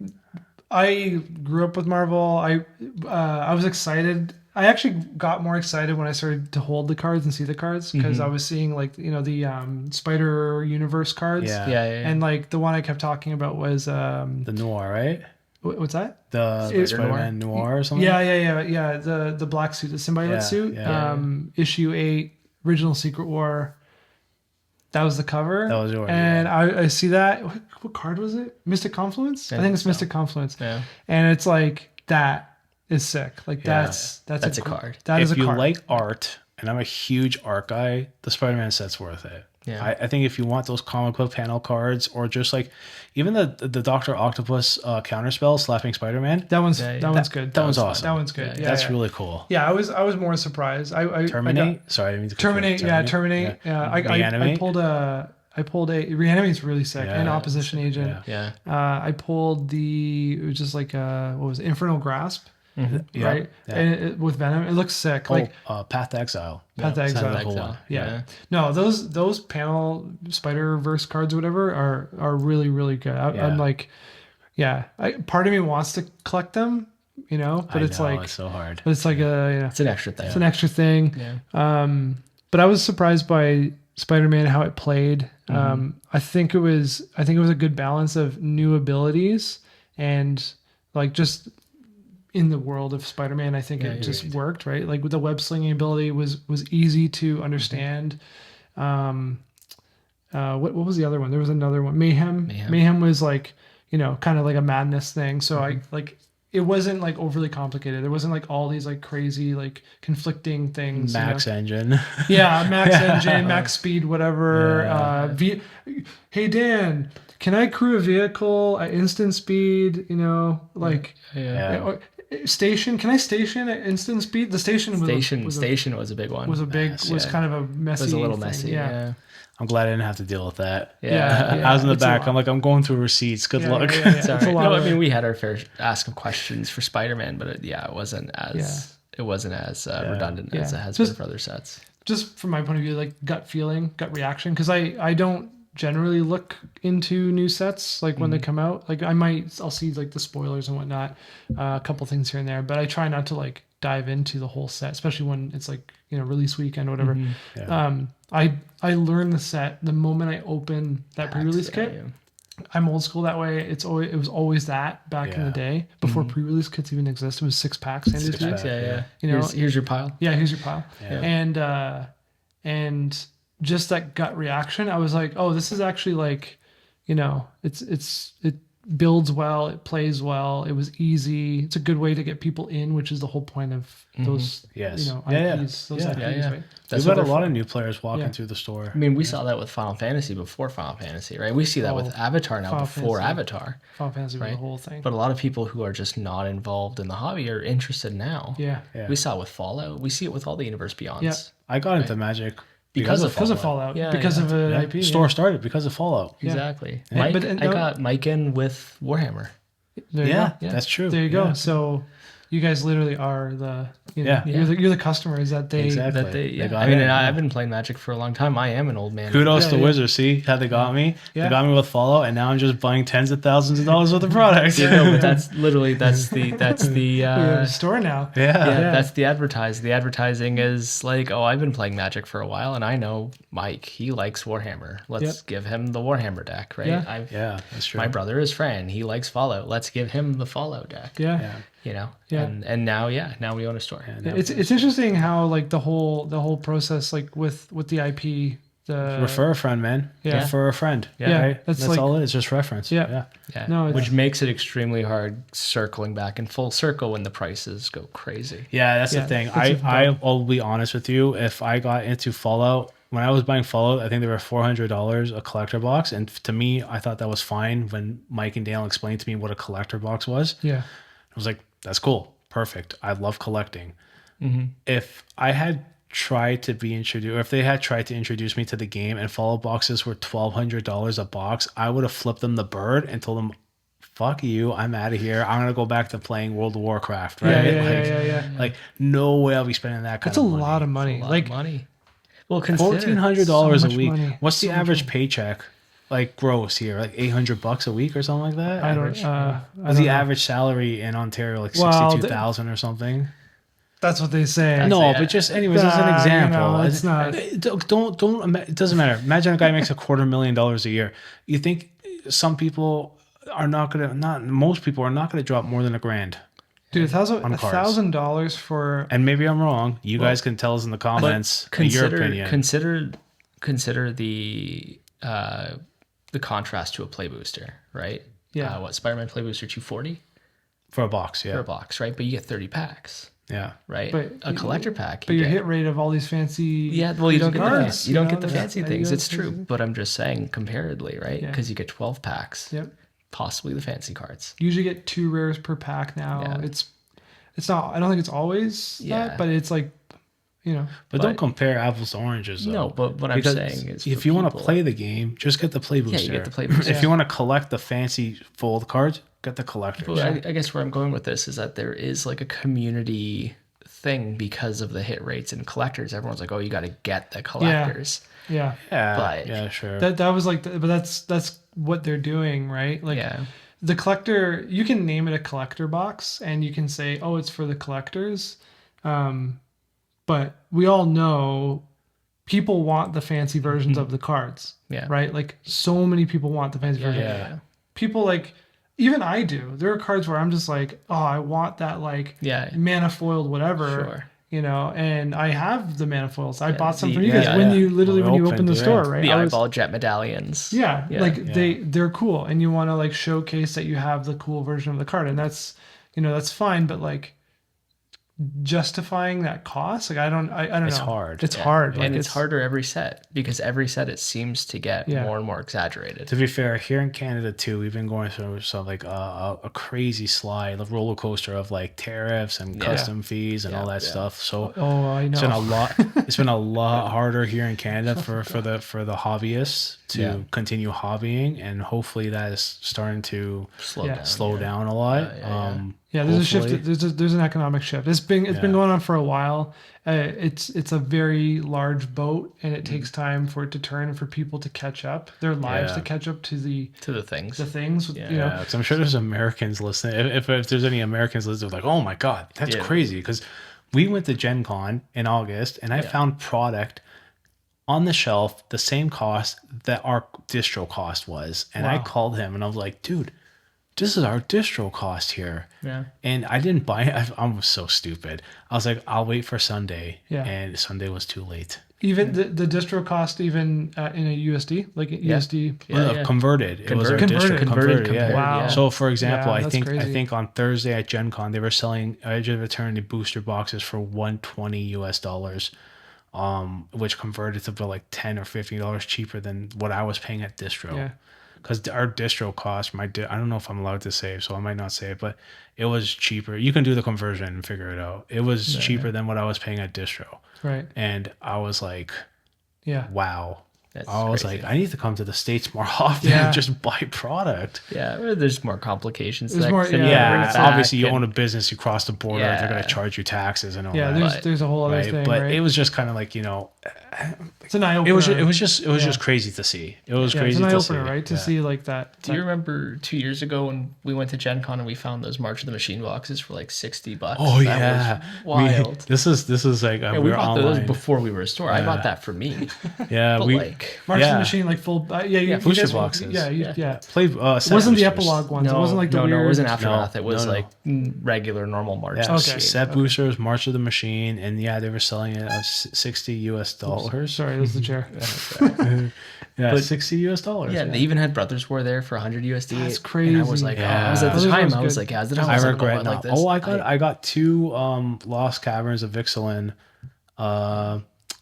I grew up with Marvel. I was excited. I actually got more excited when I started to hold the cards and see the cards because I was seeing like the Spider Universe cards. Yeah. And like the one I kept talking about was the Noir, right? What's that? The Spider-Man Noir or something? Yeah. The black suit, the symbiote suit. Issue 8, Original Secret War. That was the cover. That was yours. And I see that. What card was it? Mystic Confluence? I think it's Mystic Confluence. Yeah. And it's like, that is sick. Like that's a card. That is a card. If you like art, and I'm a huge art guy, the Spider-Man set's worth it. Yeah. I think if you want those comic book panel cards, or just like even the Dr. Octopus counterspell slapping Spider-Man. That one's good. That one's awesome. That one's good. Yeah, that's really cool. Yeah, I was more surprised. Terminate. Sorry, I didn't mean to Terminate. Terminate. Yeah. I pulled a Reanimate's really sick, and Opposition Agent. Yeah. I pulled it was just like what was it? Infernal Grasp. Right, and with Venom, it looks sick. Path to Exile. Path to Exile. Yeah. No, those panel Spider-Verse cards, or whatever, are really really good. I'm like, part of me wants to collect them, but it's so hard. But it's like it's an extra thing. It's an extra thing. Yeah. But I was surprised by Spider-Man how it played. I think it was a good balance of new abilities and like just. In the world of Spider-Man, I think it just worked, right? Like with the web slinging ability was easy to understand. What was the other one? There was another one. Mayhem was like, kind of like a madness thing. So it wasn't like overly complicated. There wasn't like all these like crazy, like conflicting things. Max engine. Yeah. Max engine, max speed, whatever. Hey, Dan, can I crew a vehicle at instant speed? Station? Can I station at instant speed? The station was a big one. Was kind of a messy. It was a little thing. messy. Yeah. I'm glad I didn't have to deal with that. Yeah. I was in the back. I'm like, I'm going through receipts. Good luck. It's a lot. I mean, we had our fair ask of questions for Spider-Man, but it wasn't as redundant as it has been for other sets. Just from my point of view, like gut reaction, because I don't generally look into new sets like when they come out. Like I'll see like the spoilers and whatnot, a couple things here and there, but I try not to like dive into the whole set, especially when it's like, you know, release weekend or whatever. Yeah. I learned the set the moment I open that pre-release kit. Yeah. I'm old school that way. It was always that back in the day before pre-release kits even existed. It was 6 packs. Yeah. You know, here's your pile. Yeah, here's your pile. Yeah. And just that gut reaction, I was like, oh, this is actually like, you know, it builds well, it plays well, it was easy. It's a good way to get people in, which is the whole point of those, you know, IPs. Those IPs, right? We've got a lot of new players walking through the store. I mean, we saw that with Final Fantasy before Final Fantasy, right? We see that with Avatar now before Avatar. Final Fantasy was the whole thing. But a lot of people who are just not involved in the hobby are interested now. Yeah. We saw it with Fallout. We see it with all the Universe Beyonds. Yeah. I got into Magic because of Fallout. Yeah, because of an IP. Store started because of Fallout. Exactly. Yeah. Mike, I got Mike in with Warhammer. There you go. That's true. There you go. So you guys literally are the, you know, you're the customers that they, I mean, I've been playing Magic for a long time. I am an old man. Kudos to Wizards. See how they got me? They got me with Fallout, and now I'm just buying tens of thousands of dollars worth of products. But that's the store now. That's the advertise. The advertising is like, oh, I've been playing Magic for a while, and I know Mike. He likes Warhammer. Let's give him the Warhammer deck, right? Yeah, that's true. My brother is Fran. He likes Fallout. Let's give him the Fallout deck. You know, and now we own a store. It's interesting how like the whole process, like with the IP, refer a friend, man. Refer a friend. Right? That's like, all it is, just reference. No, which makes it extremely hard circling back in full circle when the prices go crazy. Yeah, that's the thing. I'll be honest with you. If I got into Fallout, when I was buying Fallout, I think they were $400 a collector box, and to me, I thought that was fine. When Mike and Daniel explained to me what a collector box was, I was like, that's cool. Perfect. I love collecting. If I had tried to be introduced, or if they had tried to introduce me to the game and Fallout boxes were $1,200 a box, I would have flipped them the bird and told them, fuck you, I'm out of here. I'm going to go back to playing World of Warcraft, right? Like, no way I'll be spending that kind of money. That's a lot of money. Like, money. Well, $1,400 a week. Money. What's the average paycheck? Like gross here, like $800 a week or something like that. I don't. Was the average salary in Ontario like 62,000 or something? That's what they say. No, but just anyways, as an example, you know, it's not. Don't. It doesn't matter. Imagine a guy makes $250,000 a year. You think some people are not gonna? Not most people are not gonna drop more than $1,000. Dude, $1,000 for. And maybe I'm wrong. You guys can tell us in the comments your opinion. Consider the contrast to a play booster, right? Yeah. What Spider-Man play booster $240 for a box? Yeah, for a box, right? But you get 30 packs. Yeah. Right. But a collector pack. But your hit rate of all these fancy. Yeah. Well, you don't get cards. You don't get the fancy things. It's true. But I'm just saying, comparatively, right? Because you get 12 packs. Yep. Possibly the fancy cards. You usually get 2 rares per pack now. Yeah. It's not. I don't think it's always that, but it's like, you know. But don't compare apples to oranges, though. No, but what I'm saying is, if you want to play the game, just get the play booster. Yeah, you get the play booster. If you want to collect the fancy fold cards, get the collectors. Well, I guess where I'm going with this is that there is like a community thing because of the hit rates and collectors. Everyone's like, oh, you got to get the collectors. Yeah. But yeah, sure. That was like, but that's what they're doing, right? Like, the collector, you can name it a collector box, and you can say, oh, it's for the collectors. But we all know people want the fancy versions of the cards. Yeah. Right? Like, so many people want the fancy version. Yeah. People like, even I do. There are cards where I'm just like, oh, I want that like mana foiled whatever. Sure. You know, and I have the mana foils. I bought some for you guys when you open the store, right? The eyeball jet medallions. Yeah. Like they're cool, and you want to like showcase that you have the cool version of the card, and that's, you know, that's fine, but like justifying that cost, like I don't know. It's hard. It's hard. And it's harder every set, because every set it seems to get more and more exaggerated. To be fair, here in Canada too, we've been going through like a crazy slide, a roller coaster of like tariffs and custom fees and all that stuff. So I know. It's been a lot harder here in Canada for the hobbyists to continue hobbying, and hopefully that is starting to slow down a lot. Yeah, there's a shift. There's an economic shift. It's been going on for a while. It's a very large boat, and it takes time for it to turn and for people to catch up, their lives to catch up to the things. Yeah, you know, because I'm sure there's Americans listening. If there's any Americans listening, like, oh my god, that's crazy. Because we went to Gen Con in August, and I found product on the shelf the same cost that our distro cost was. And I called him and I was like, dude, this is our distro cost here. Yeah. And I didn't buy it. I was so stupid. I was like, I'll wait for Sunday. Yeah. And Sunday was too late. Even the distro cost, even in a USD, like USD. Converted. It was our distro converted. Yeah. Wow. So for example, Yeah, I crazy. think on Thursday at Gen Con, they were selling Edge of Eternity booster boxes for $120 US, which converted to like $10 or $15 cheaper than what I was paying at distro. Yeah. Because our distro cost, I don't know if I'm allowed to say, so I might not say it, but it was cheaper. You can do the conversion and figure it out. It was cheaper than what I was paying at distro. Right. And I was like, yeah, wow. That's I was crazy. like, I need to come to the States more often and just buy product. Yeah, there's more complications. There's more, obviously you own a business, you cross the border, they're going to charge you taxes and all that. Yeah, there's a whole other thing, But right? it was just kind of like, it's an eye opener. It was just crazy to see. It was crazy it's an eye to opener, see. right? To see like that. Do you remember 2 years ago when we went to Gen Con and we found those March of the Machine boxes for like $60? Oh, That was wild. This is like we we were bought online. those before we were a store. I bought that for me. Yeah, But March of the Machine, like full. booster boxes. Yeah. Play, It wasn't the epilogue ones. No, it wasn't like the no, weird. it wasn't Aftermath. No, It was no. like regular, normal March. Yeah, Okay. set boosters, March of the Machine, and they were selling it at $60 US. Sorry, this is the chair. Yeah, But- $60 US. Yeah, they even had Brothers War there for 100 USD. That's And I was crazy. like, Yeah. I was at the Brothers time, War's I was good. like, yeah, I regret not. I got two Lost Caverns of Ixalan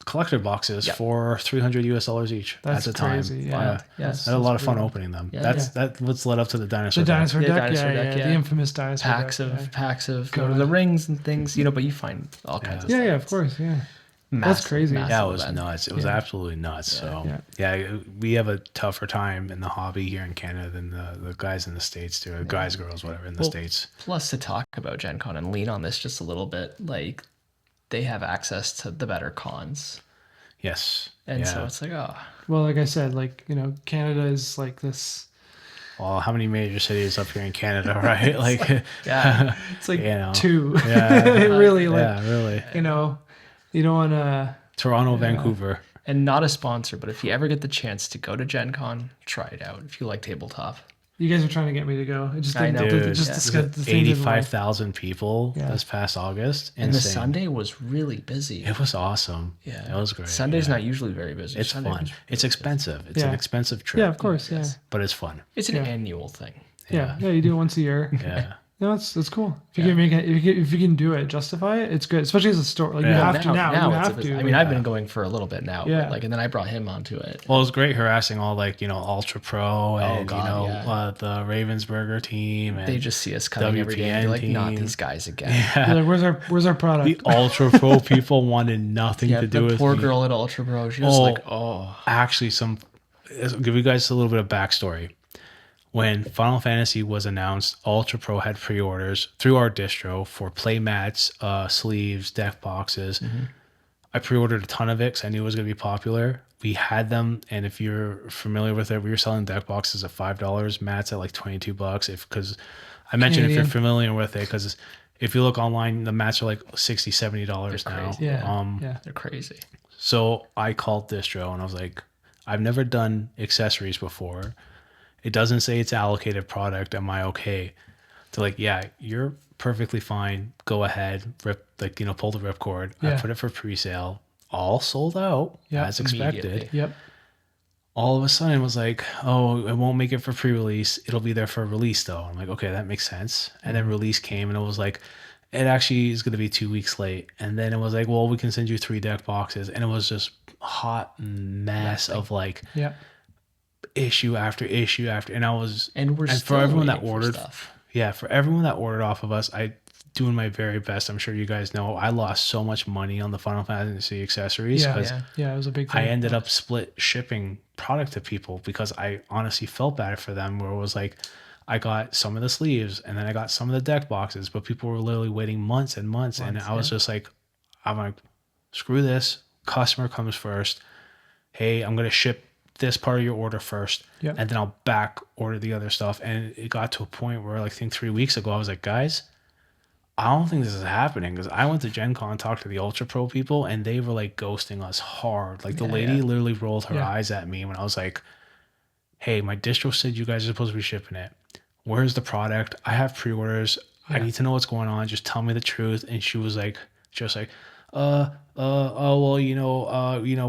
collector boxes for $300 US each That's at the time. crazy. Yeah. Yes. I had a lot of fun opening them. Yeah. That's what's led up to the dinosaur. The dinosaur Yeah, deck, dinosaur deck, the infamous dinosaur Packs deck. of God. Lord of the Rings and things, but you find all kinds of Yeah, stuff. yeah, of course, yeah. Massive, crazy. massive Yeah, it was event. nuts. It was absolutely nuts. So Yeah. we have a tougher time in the hobby here in Canada than the guys in the States do. The guys, girls, whatever in the States. Plus, to talk about Gen Con and lean on this just a little bit, like they have access to the better cons. Yes. And so it's like, Well, like I said, Canada is like this. Well, how many major cities up here in Canada, right? Like, yeah, It's like You know. two. Yeah. really, really. You don't want to. Toronto, Vancouver. and not a sponsor, but if you ever get the chance to go to Gen Con, try it out if you like tabletop. You guys are trying to get me to go. It just I know. Dude, the 85,000 people this past August. And the Insane. Sunday was really busy. It was awesome. Yeah, It was great. Sunday's yeah. not usually very busy. It's Sunday fun. was It's really expensive. It's Yeah. an expensive trip. Yeah, of course. Yeah. But it's fun. busy. It's an annual thing. Yeah. You do it once a year. Yeah. No, it's cool. If you can make it, if you can do it, justify it. It's good, especially as a store. Like you have to now. You have to. I mean, I've been going for a little bit now. Yeah. But and then I brought him onto it. Well, it was great harassing all Ultra Pro and God, the Ravensburger team. And They just see us coming every day and be like, not team. these guys again. You're like, where's our product? The Ultra Pro people wanted nothing to do the with poor me. girl at Ultra Pro. She was like, Actually, I'll give you guys a little bit of backstory. When Final Fantasy was announced, Ultra Pro had pre-orders through our distro for play mats, sleeves, deck boxes. Mm-hmm. I pre-ordered a ton of it because I knew it was going to be popular. We had them, and if you're familiar with it, we were selling deck boxes at $5, mats at like $22. Because I mentioned if you're familiar with it, because if you look online, the mats are like $60, $70 now. crazy. Yeah. they're crazy. So I called distro and I was like, I've never done accessories before. It doesn't say it's allocated product. Am I okay? They're like, yeah, you're perfectly fine. Go ahead, pull the ripcord. Yeah. I put it for pre-sale. All sold out as expected. Immediately. Yep. All of a sudden it was like, oh, it won't make it for pre-release. It'll be there for release though. I'm like, okay, that makes sense. And then release came and it was like, it actually is going to be 2 weeks late. And then it was like, well, we can send you 3 deck boxes. And it was just hot mess of like, Yeah. issue after issue after, and And for everyone that waiting for ordered stuff. for everyone that ordered off of us, I doing my very best. I'm sure you guys know I lost so much money on the Final Fantasy accessories because Yeah. It was a big thing. I ended up split shipping product to people because I honestly felt bad for them, where it was like I got some of the sleeves and then I got some of the deck boxes, but people were literally waiting months and months, and I was just like, I'm like, screw this, customer comes first. Hey, I'm gonna ship this part of your order first, and then I'll back order the other stuff. And it got to a point where, like, I think 3 weeks ago, I was like, guys, I don't think this is happening because I went to Gen Con, talked to the Ultra Pro people, and they were like ghosting us hard. Like the lady literally rolled her eyes at me when I was like, hey, my distro said you guys are supposed to be shipping it. Where's the product? I have pre-orders. I need to know what's going on. Just tell me the truth. And she was like, just like, oh, well,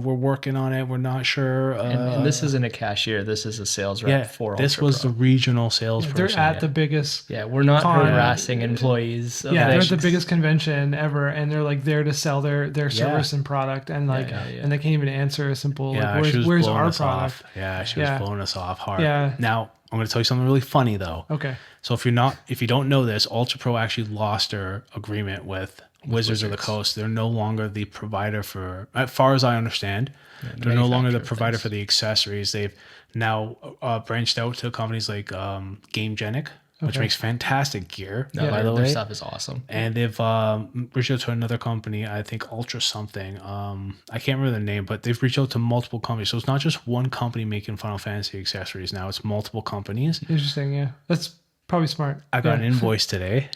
we're working on it. We're not sure. And this isn't a cashier. This is a sales rep for this Ultra was Pro. the regional sales person. They're at the biggest. Yeah, we're not harassing employees. They're at the biggest convention ever, and they're like there to sell their service and product, and like, and they can't even answer a simple like, where's our product? Off. Yeah, she was blowing us off hard. Yeah. Now I'm going to tell you something really funny though. Okay. So if you don't know this, Ultra Pro actually lost their agreement with Wizards of the Coast. They're no longer the provider for, as far as I understand, they're no longer the provider for the accessories. They've now branched out to companies like GameGenic, which makes fantastic gear, by the way. Their stuff is awesome. And they've reached out to another company, I think Ultra something. I can't remember the name, but they've reached out to multiple companies. So it's not just one company making Final Fantasy accessories now. It's multiple companies. Interesting, yeah. That's probably smart. I got an invoice today.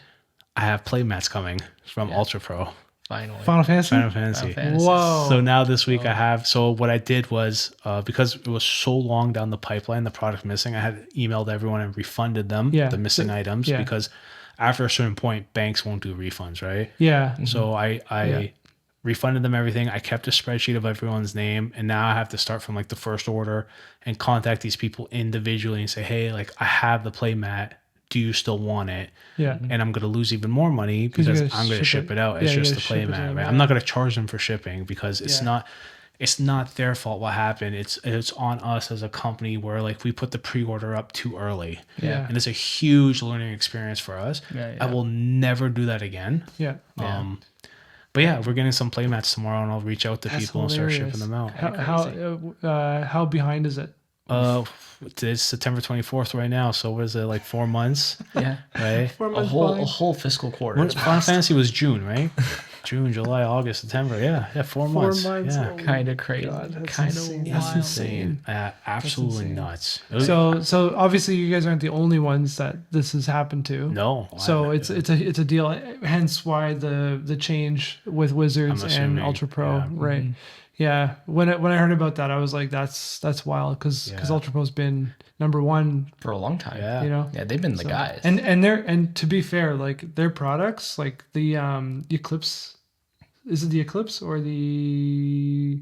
I have playmats coming from Ultra Pro. Finally. Final Fantasy? Final Fantasy. Whoa. So now this week I have, so what I did was, because it was so long down the pipeline, the product missing, I had emailed everyone and refunded them the missing items because after a certain point, banks won't do refunds, right? Yeah. So I refunded them everything. I kept a spreadsheet of everyone's name, and now I have to start from like the first order and contact these people individually and say, hey, like I have the playmat. Do you still want it? Yeah. And I'm going to lose even more money because I'm going to ship it out. It's just the playmat, right? I'm not going to charge them for shipping because it's not their fault what happened. It's on us as a company where like we put the pre-order up too early. Yeah. And it's a huge learning experience for us. Yeah. I will never do that again. Yeah. But yeah, we're getting some playmats tomorrow and I'll reach out to people and start shipping them out. How behind is it? It's September 24th right now, so what is it, like 4 months? Yeah. Right? 4 A months whole fiscal quarter. Final Fantasy was June, right? June, July, August, September. Yeah, 4 months. 4 months. Yeah. Kind of crazy. Kind of wild. That's insane. Absolutely nuts. So obviously you guys aren't the only ones that this has happened to. No. So it's a deal. Hence why the change with Wizards and Ultra Pro, right? Mm-hmm. Yeah. When I heard about that, I was like, that's wild because Ultra Pro's been number one for a long time. Yeah. You know. Yeah, they've been the guys. And to be fair, like their products, like the Eclipse, is it the Eclipse or the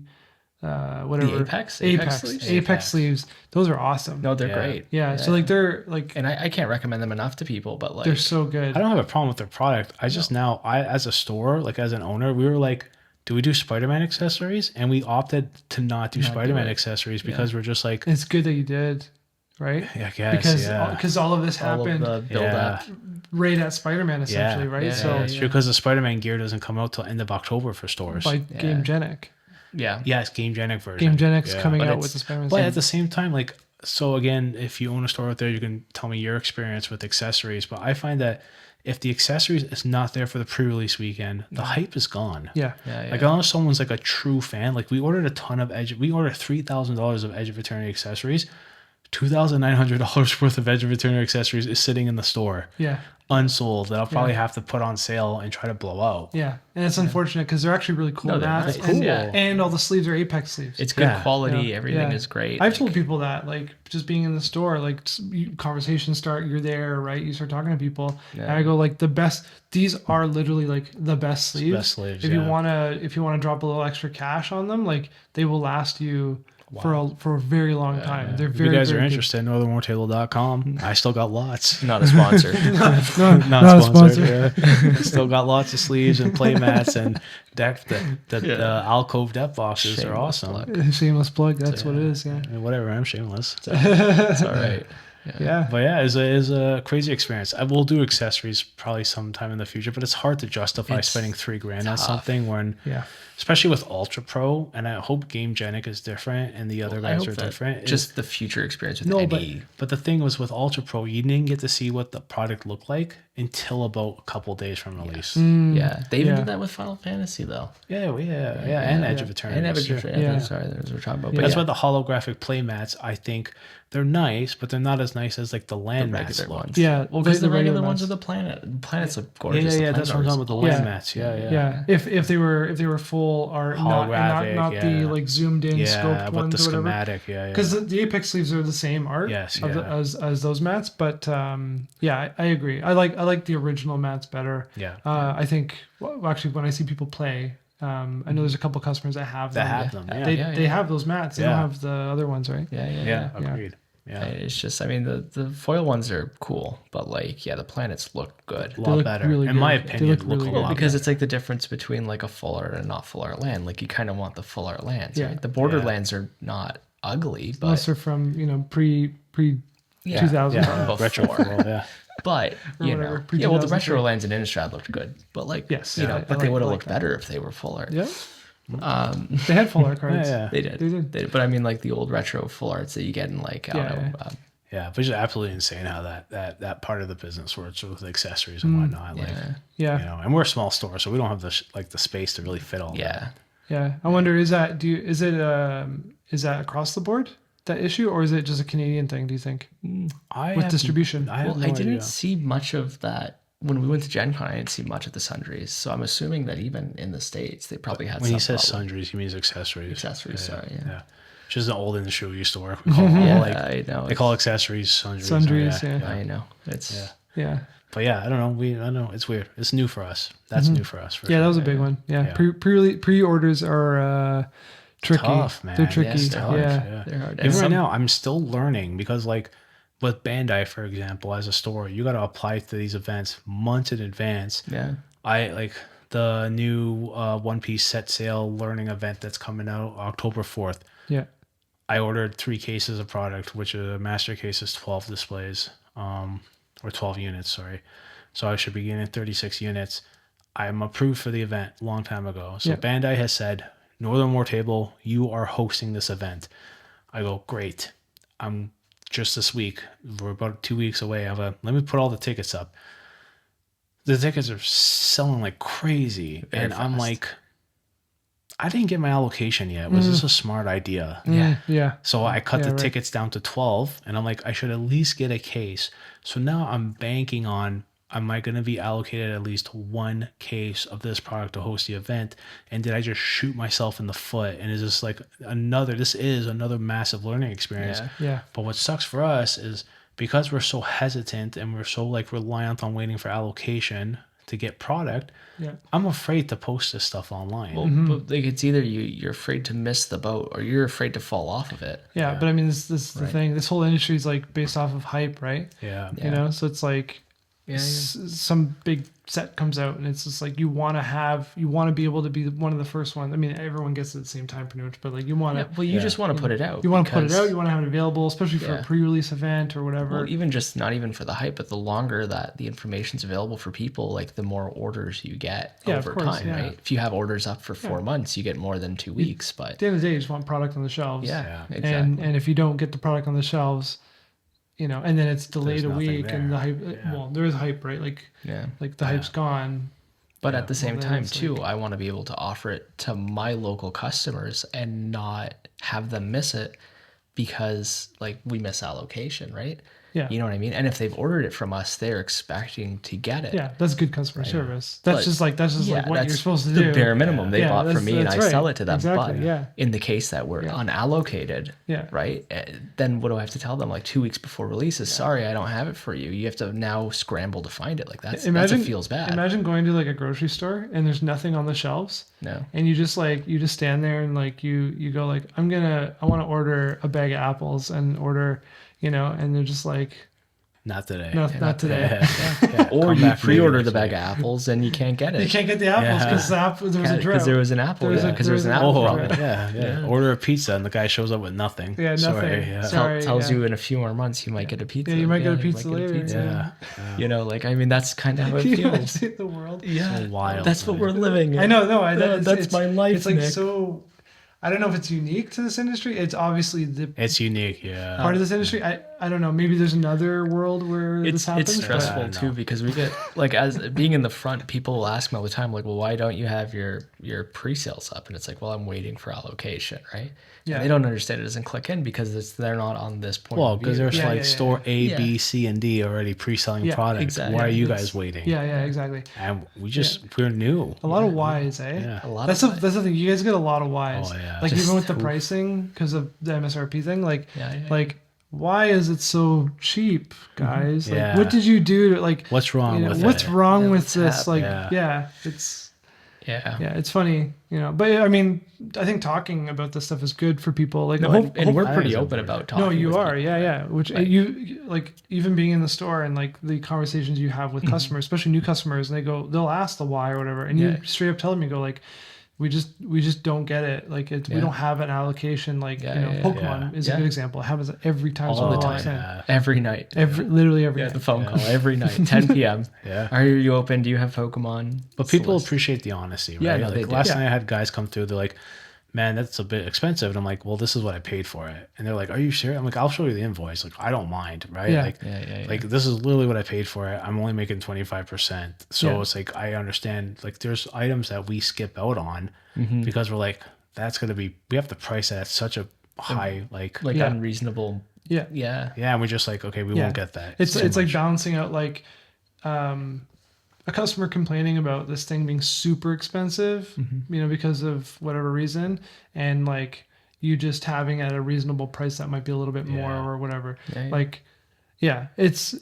whatever? The Apex sleeves. Those are awesome. No, they're great. Yeah. So like they're like, and I can't recommend them enough to people, but like they're so good. I don't have a problem with their product. I just now, as a store, like as an owner, we were like, do we do Spider-Man accessories? And we opted to not do Spider-Man accessories because we're just like... It's good that you did, right? Yeah, I guess, because all of this happened all of the build-up. Right at Spider-Man, essentially, right? Yeah, so it's true because the Spider-Man gear doesn't come out till end of October for stores. By GameGenic. Yeah. Yeah, it's GameGenic version. GameGenic's coming out with the Spider-Man. But at the same time, like... So again, if you own a store out there, you can tell me your experience with accessories. But I find that if the accessories is not there for the pre-release weekend, the hype is gone. Yeah. Like unless someone's like a true fan, like we ordered a ton of we ordered $3,000 of Edge of Eternity accessories. $2,900 worth of Edge of Eternity accessories is sitting in the store. Yeah. Unsold that I'll probably have to put on sale and try to blow out. Yeah. And it's unfortunate because they're actually really cool mats. Nice. And all the sleeves are Apex sleeves. It's good quality. Everything is great. I've told people that, like, just being in the store, like, conversations start, you're there, right? You start talking to people. And I go, like, these are literally, like, the best sleeves. Best sleeves, if you wanna drop a little extra cash on them, like, they will last you for a very long time. They're very, if you guys very are interested, northernwartable.com. I still got lots. Not a sponsor. not sponsored. Yeah. Still got lots of sleeves and play mats and the alcove deck boxes are awesome. Shameless plug. That's what it is. Yeah. I mean, whatever. I'm shameless. It's all right. Yeah. But yeah, it's a crazy experience. I will do accessories probably sometime in the future, but it's hard to justify spending $3,000 on something when, especially with Ultra Pro, and I hope GameGenic is different and the other guys are different. Just the future experience with any. But the thing was with Ultra Pro, you didn't get to see what the product looked like until about a couple days from release. Yeah, they even did that with Final Fantasy though. And Edge of Eternity. And Edge of Eternity. Sorry, that's what we're talking about. But that's why the holographic play mats, I think they're nice, but they're not as nice as like the land mats ones. Yeah, well, because the regular ones are the planets look gorgeous. Yeah, that's what I'm talking about. The land mats. Yeah. If they were full art, not the like zoomed in scoped ones the or whatever. schematic. Because the Apex sleeves are the same art. As those mats, but I agree. I like the original mats better. I think actually when I see people play, I know there's a couple customers that have them. They have those mats. They don't have the other ones, right? Yeah. Agreed. Yeah. It's just, I mean, the foil ones are cool, but like, the planets look good. A lot better. Really in my opinion, they look really a lot because it's like the difference between like a full art and not full art land. Like you kind of want the full art lands, right? The borderlands are not ugly, but unless they're from, pre 2000 retro. But the retro lands in Innistrad looked good, but like but they would have looked better if they were full art. Yeah. They had full art cards. They did. But I mean, like the old retro full arts that you get in like but it's absolutely insane how that part of the business works with accessories and whatnot. And we're a small store, so we don't have the space to really fit all that. Yeah. I wonder, is that across the board, that issue, or is it just a Canadian thing, do you think? With distribution? I didn't see much of that. When we went to Gen Con, I didn't see much of the sundries. So I'm assuming that even in the States, they probably had when he says sundries, he means accessories. Accessories, sorry. Yeah. Which is an old industry we used to work. We call I know. They call accessories sundries. Sundries, I know. It's But I don't know. I know it's weird. It's new for us. That's new for us. For sure. That was a big one. Yeah. Pre-orders are tricky. Tough, man. They're tricky. They're hard. Even right now, I'm still learning because like with Bandai, for example, as a store, you got to apply to these events months in advance. Yeah. I like the new One Piece set sail learning event that's coming out October 4th. Yeah. I ordered 3 cases of product, which a master case is 12 displays, or 12 units, sorry. So I should be getting 36 units. I'm approved for the event a long time ago. So Bandai has said, Northern WarTable, you are hosting this event. I go, great. I'm just this week. We're about 2 weeks away. Let me put all the tickets up. The tickets are selling like crazy. Very fast. I'm like, I didn't get my allocation yet. Was this a smart idea? Yeah. So I cut the tickets down to 12, and I'm like, I should at least get a case. So now I'm banking on, am I going to be allocated at least 1 case of this product to host the event? And did I just shoot myself in the foot? And is this like this is another massive learning experience. Yeah. But what sucks for us is because we're so hesitant and we're so like reliant on waiting for allocation to get product, I'm afraid to post this stuff online. Well, but like it's either you're afraid to miss the boat or you're afraid to fall off of it. Yeah. But I mean, this is the thing. This whole industry is like based off of hype, right? Yeah. So it's like, some big set comes out and it's just like you want to be able to be one of the first ones. I mean, everyone gets it at the same time pretty much, but like you want to you just want to put it out. You want to put it out, you want to have it available, especially for a pre-release event or whatever. Well, even just not even for the hype, but the longer that the information's available for people, like the more orders you get over time, right? If you have orders up for 4 months, you get more than 2 weeks, but at the end of the day you just want product on the shelves. Exactly. And if you don't get the product on the shelves, and then it's delayed a week and the hype, well, there is hype, right? Like the hype's gone. But at the same time too, I want to be able to offer it to my local customers and not have them miss it because like we miss allocation, right? Yeah. You know what I mean? And if they've ordered it from us, they're expecting to get it. Yeah, that's good customer service. That's just like what you're supposed to do. The bare minimum they bought from me and I sell it to them. Exactly, but in the case that we're unallocated, right? Then what do I have to tell them? Like 2 weeks before releases, sorry, I don't have it for you. You have to now scramble to find it. Like that feels bad. Imagine going to like a grocery store and there's nothing on the shelves. No. And you just stand there and like you go like, I want to order a bag of apples and order, and they're just like, not today. Not today. Or you pre-order the bag of apples and you can't get it. You can't get the apples because there was a drought. Because there was an apple. Because there was an apple problem. Order a pizza and the guy shows up with nothing. Yeah, nothing. Sorry. Tells you in a few more months you might get a pizza. Yeah, you might get a pizza later. I mean, that's kind of how it feels. The world. Yeah. So wild. That's what we're living in. I know. No, that's my life. It's like Nick. so. I don't know if it's unique to this industry. It's obviously it's unique, yeah. Part of this industry. I don't know. Maybe there's another world where this happens. It's stressful too because we get like as being in the front, people will ask me all the time, like, well, why don't you have your pre-sales up? And it's like, well, I'm waiting for allocation, right? Yeah. And they don't understand it doesn't click in because they're not on this point. Well, because there's store A, B, C, and D already pre-selling products. Exactly. Why are you guys waiting? Yeah, exactly. And we're new. A lot of whys, eh? Yeah. A lot. That's the thing. You guys get a lot of whys. Oh yeah. Like even with the pricing because of the MSRP thing, like why is it so cheap, guys? Like, what did you do to like? What's wrong with what's it? wrong with this? Like, it's it's funny, But I mean, I think talking about this stuff is good for people. Like, and we're pretty open about talking. No, you are, people. Which you like, even being in the store and like the conversations you have with customers, especially new customers, and they'll ask the why or whatever, and you straight up tell them, you go like, we just don't get it. Like we don't have an allocation. Like Pokemon is a good example. It happens every time. All the time. Every night. Literally every night. The phone call every night, 10 p.m. Are you open? Do you have Pokemon? But people appreciate the honesty, right? Yeah, no, like last night I had guys come through. They're like, man, that's a bit expensive. And I'm like, well, this is what I paid for it. And they're like, are you sure? I'm like, I'll show you the invoice. Like, I don't mind, right? Like, this is literally what I paid for it. I'm only making 25%. So it's like, I understand, like, there's items that we skip out on because we're like, that's going to be, we have to price it at such a high, like unreasonable. Yeah. And we're just like, okay, we won't get that. It's like balancing out, like, a customer complaining about this thing being super expensive, because of whatever reason, and like you just having at a reasonable price that might be a little bit more or whatever. Like, it's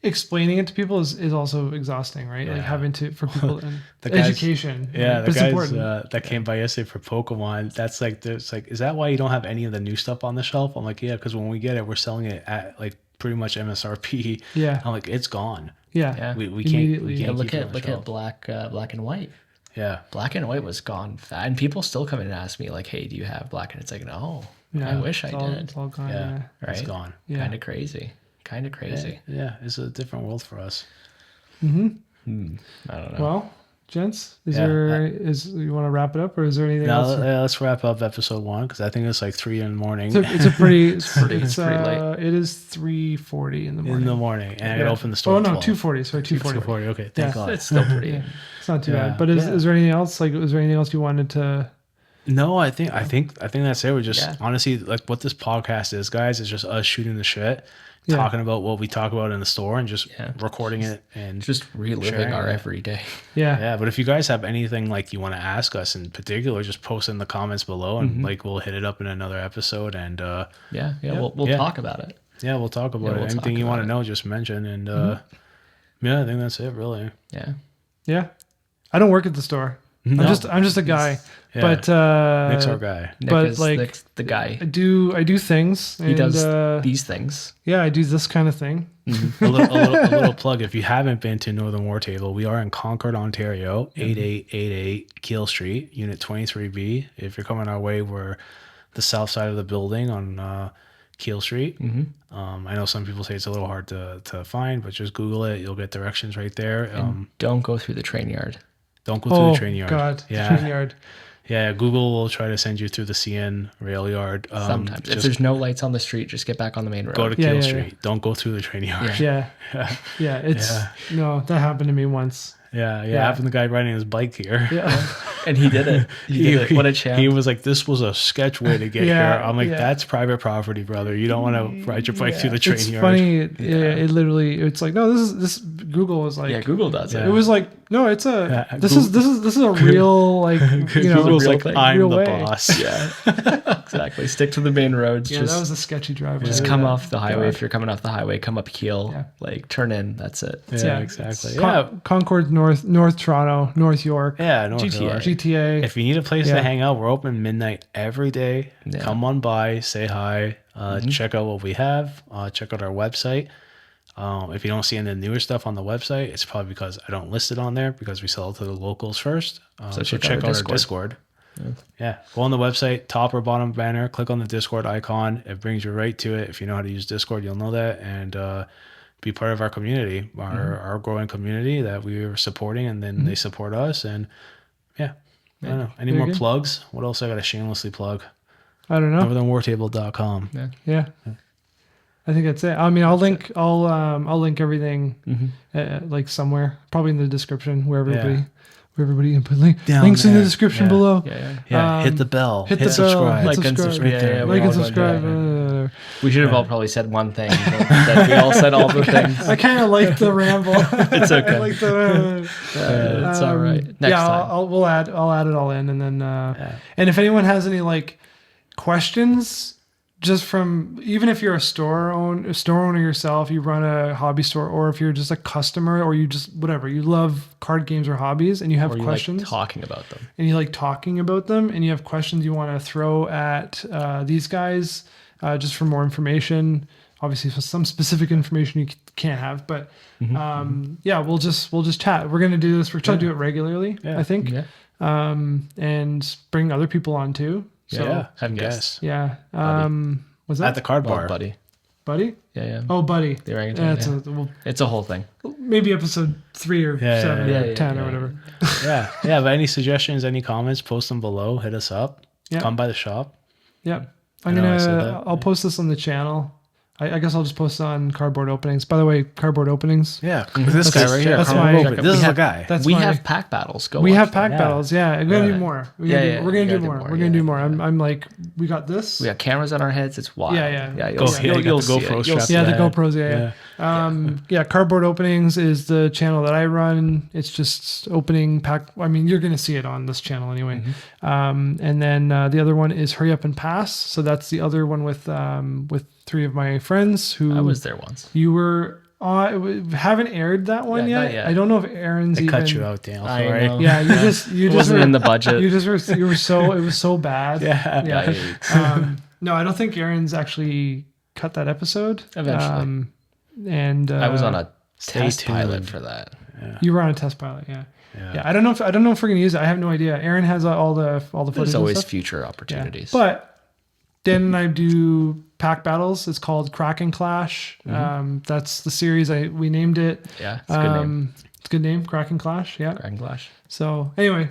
explaining it to people is also exhausting, right? Like having to for people and education. Yeah, the guys that came by yesterday for Pokemon, that's like, there's like, is that why you don't have any of the new stuff on the shelf? I'm like, yeah, because when we get it, we're selling it at like pretty much MSRP. Yeah, I'm like, it's gone. Yeah. We can't look at black and white. Yeah. Black and white was gone fast. And people still come in and ask me like, hey, do you have black? And it's like, no. I wish I did. It's all gone. Yeah. Right? It's gone. Yeah. Kind of crazy. Yeah. It's a different world for us. I don't know. Well, gents, you want to wrap it up, or is there anything else? Let's wrap up episode 1 because I think it's like 3 in the morning. It's pretty late. It is 3:40 in the morning. And I gotta open the store. Oh no, 2:40. Sorry, 2:40. 2:40. Okay, thank God. It's still pretty. It's not too bad. But is there anything else? Like, is there anything else you wanted to? No, I think that's it. We're just honestly, like, what this podcast is, guys, is just us shooting the shit. Talking about what we talk about in the store and just recording it and just reliving our everyday. Yeah. But if you guys have anything like you want to ask us in particular, just post in the comments below and like we'll hit it up in another episode and we'll talk about it. Yeah, we'll talk about it. Anything you want to know, just mention and I think that's it really. Yeah. I don't work at the store. No. I'm just a guy. But Nick's our guy. Nick's the guy. I do things. He does these things. Yeah, I do this kind of thing. a little plug. If you haven't been to Northern WarTable, we are in Concord, Ontario, 8888 Keel Street, Unit 23B. If you're coming our way, we're the south side of the building on Keel Street. I know some people say it's a little hard to find, but just Google it. You'll get directions right there. And don't go through the train yard. Don't go through the train yard. God, the train yard. Yeah, Google will try to send you through the CN rail yard. Sometimes. If there's no lights on the street, just get back on the main road. Go to Keel Street. Don't go through the train yard. No, that happened to me once. Yeah. Happened to the guy riding his bike here. Yeah. And he did it. He did it. What a champ. He was like, this was a sketch way to get here. I'm like, that's private property, brother. You don't want to ride your bike through the train yard. It's funny. It literally, it's like, no, this Google was like. Yeah, Google does it. It was like, no, it's a, this is a real, like, Google's like, I'm the way. boss. Yeah. Exactly. Stick to the main roads. Yeah, that was a sketchy drive. Just come off the highway. If you're coming off the highway, come up Keel, like turn in. That's it. Yeah, exactly. Concord, North Toronto, North York. Yeah, North York. GTA. If you need a place to hang out, we're open midnight every day. Come on by, say hi, check out what we have, check out our website. If you don't see any of the newer stuff on the website, it's probably because I don't list it on there because we sell it to the locals first. So check out our Discord. Yeah. Go on the website, top or bottom banner, click on the Discord icon. It brings you right to it. If you know how to use Discord, you'll know that. And be part of our community, our growing community that we are supporting, and then they support us. And I don't know. Any more plugs? What else I got to shamelessly plug? I don't know. Northernwartable.com. Yeah. I think that's it. I mean, I'll link everything like somewhere, probably in the description where everybody can put links in the description below. Hit the bell. Hit the subscribe. Bell. Like and subscribe. Like and subscribe. We should have all probably said one thing. That we all said all the things. I kind of like the ramble. It's okay. I like the. It's all right. Next time. I'll add it all in, and then and if anyone has any like questions. Just from even if you're a store owner yourself, you run a hobby store, or if you're just a customer, or you just whatever you love card games or hobbies, and you have questions, like talking about them, and you like talking about them, and you have questions you want to throw at these guys, just for more information. Obviously, for some specific information you can't have, but we'll just chat. We're gonna do this. We're trying to do it regularly, I think, and bring other people on too. So, have guests. Yeah. Was that at the card bar, Buddy? Yeah. Oh, Buddy. The orangutan. It's a whole thing. Maybe episode 3 or 7 or 10 or whatever. Yeah. But any suggestions, any comments, post them below. Hit us up. Yeah. Come by the shop. Yeah. I'll post this on the channel. I guess I'll just post on Cardboard Openings. By the way, Cardboard Openings. Yeah, this guy right here. That's this is the guy. We have pack battles going. We have pack battles. Yeah, we're gonna do more. We're gonna do more. We're gonna do more. I'm like, we got this. We got cameras on our heads. It's wild. Yeah. You'll see the GoPros. Yeah, the GoPros. Yeah. Cardboard Openings is the channel that I run. It's just opening pack. I mean, you're gonna see it on this channel anyway. And then the other one is Hurry Up and Pass. So that's the other one with 3 of my friends who I was there once. You were haven't aired that one yet. I don't know if Aaron's even cut you out, Daniel. Sorry. Yeah, you just wasn't in the budget. You were so it was so bad. Yeah. No, I don't think Aaron's actually cut that episode. Eventually. And I was on a test pilot for that. You were on a test pilot, yeah. I don't know if we're gonna use it. I have no idea. Aaron has all the footage. There's always future opportunities. Yeah. But Dan and I do pack battles. It's called Kraken Clash. That's the series. We named it. Yeah, it's a good name. It's a good name, Kraken Clash. Yeah, Kraken Clash. So anyway,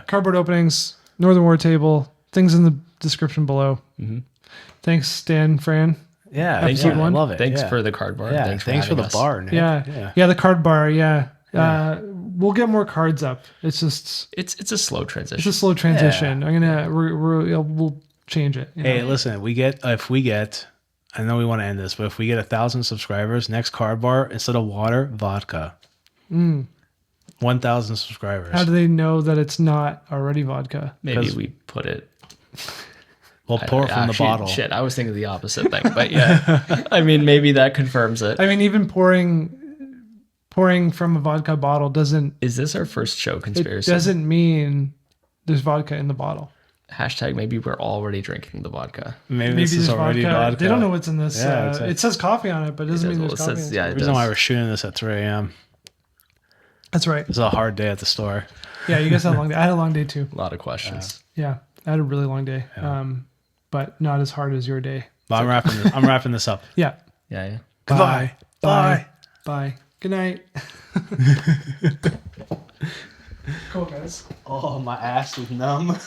Cardboard Openings, Northern WarTable. Things in the description below. Thanks, Dan, Fran. Yeah, thank you. I love it. Thanks for the card bar. Yeah, thanks for the bar, Nick. Yeah, the card bar. Yeah. We'll get more cards up. It's just it's a slow transition. It's a slow transition. Yeah. We'll change it. Hey, listen, if we get, I know we want to end this, but if we get 1,000 subscribers, next card bar, instead of water, vodka. 1,000 subscribers. How do they know that it's not already vodka? Maybe we put it. We'll pour from the bottle. Shit, I was thinking the opposite thing, but yeah. I mean, maybe that confirms it. I mean, even pouring from a vodka bottle doesn't... Is this our first show conspiracy? It doesn't mean there's vodka in the bottle. Hashtag maybe we're already drinking the vodka. Maybe this is already vodka. They don't know what's in this. It says coffee on it, but it doesn't mean there's coffee in it. Yeah, the reason why we're shooting this at 3 a.m. That's right. It's a hard day at the store. Yeah, you guys had a long day. I had a long day too. A lot of questions. Yeah, I had a really long day, but not as hard as your day. But I'm wrapping this up. Yeah. Goodbye. Bye. Good night. Cool, guys. Oh, my ass is numb.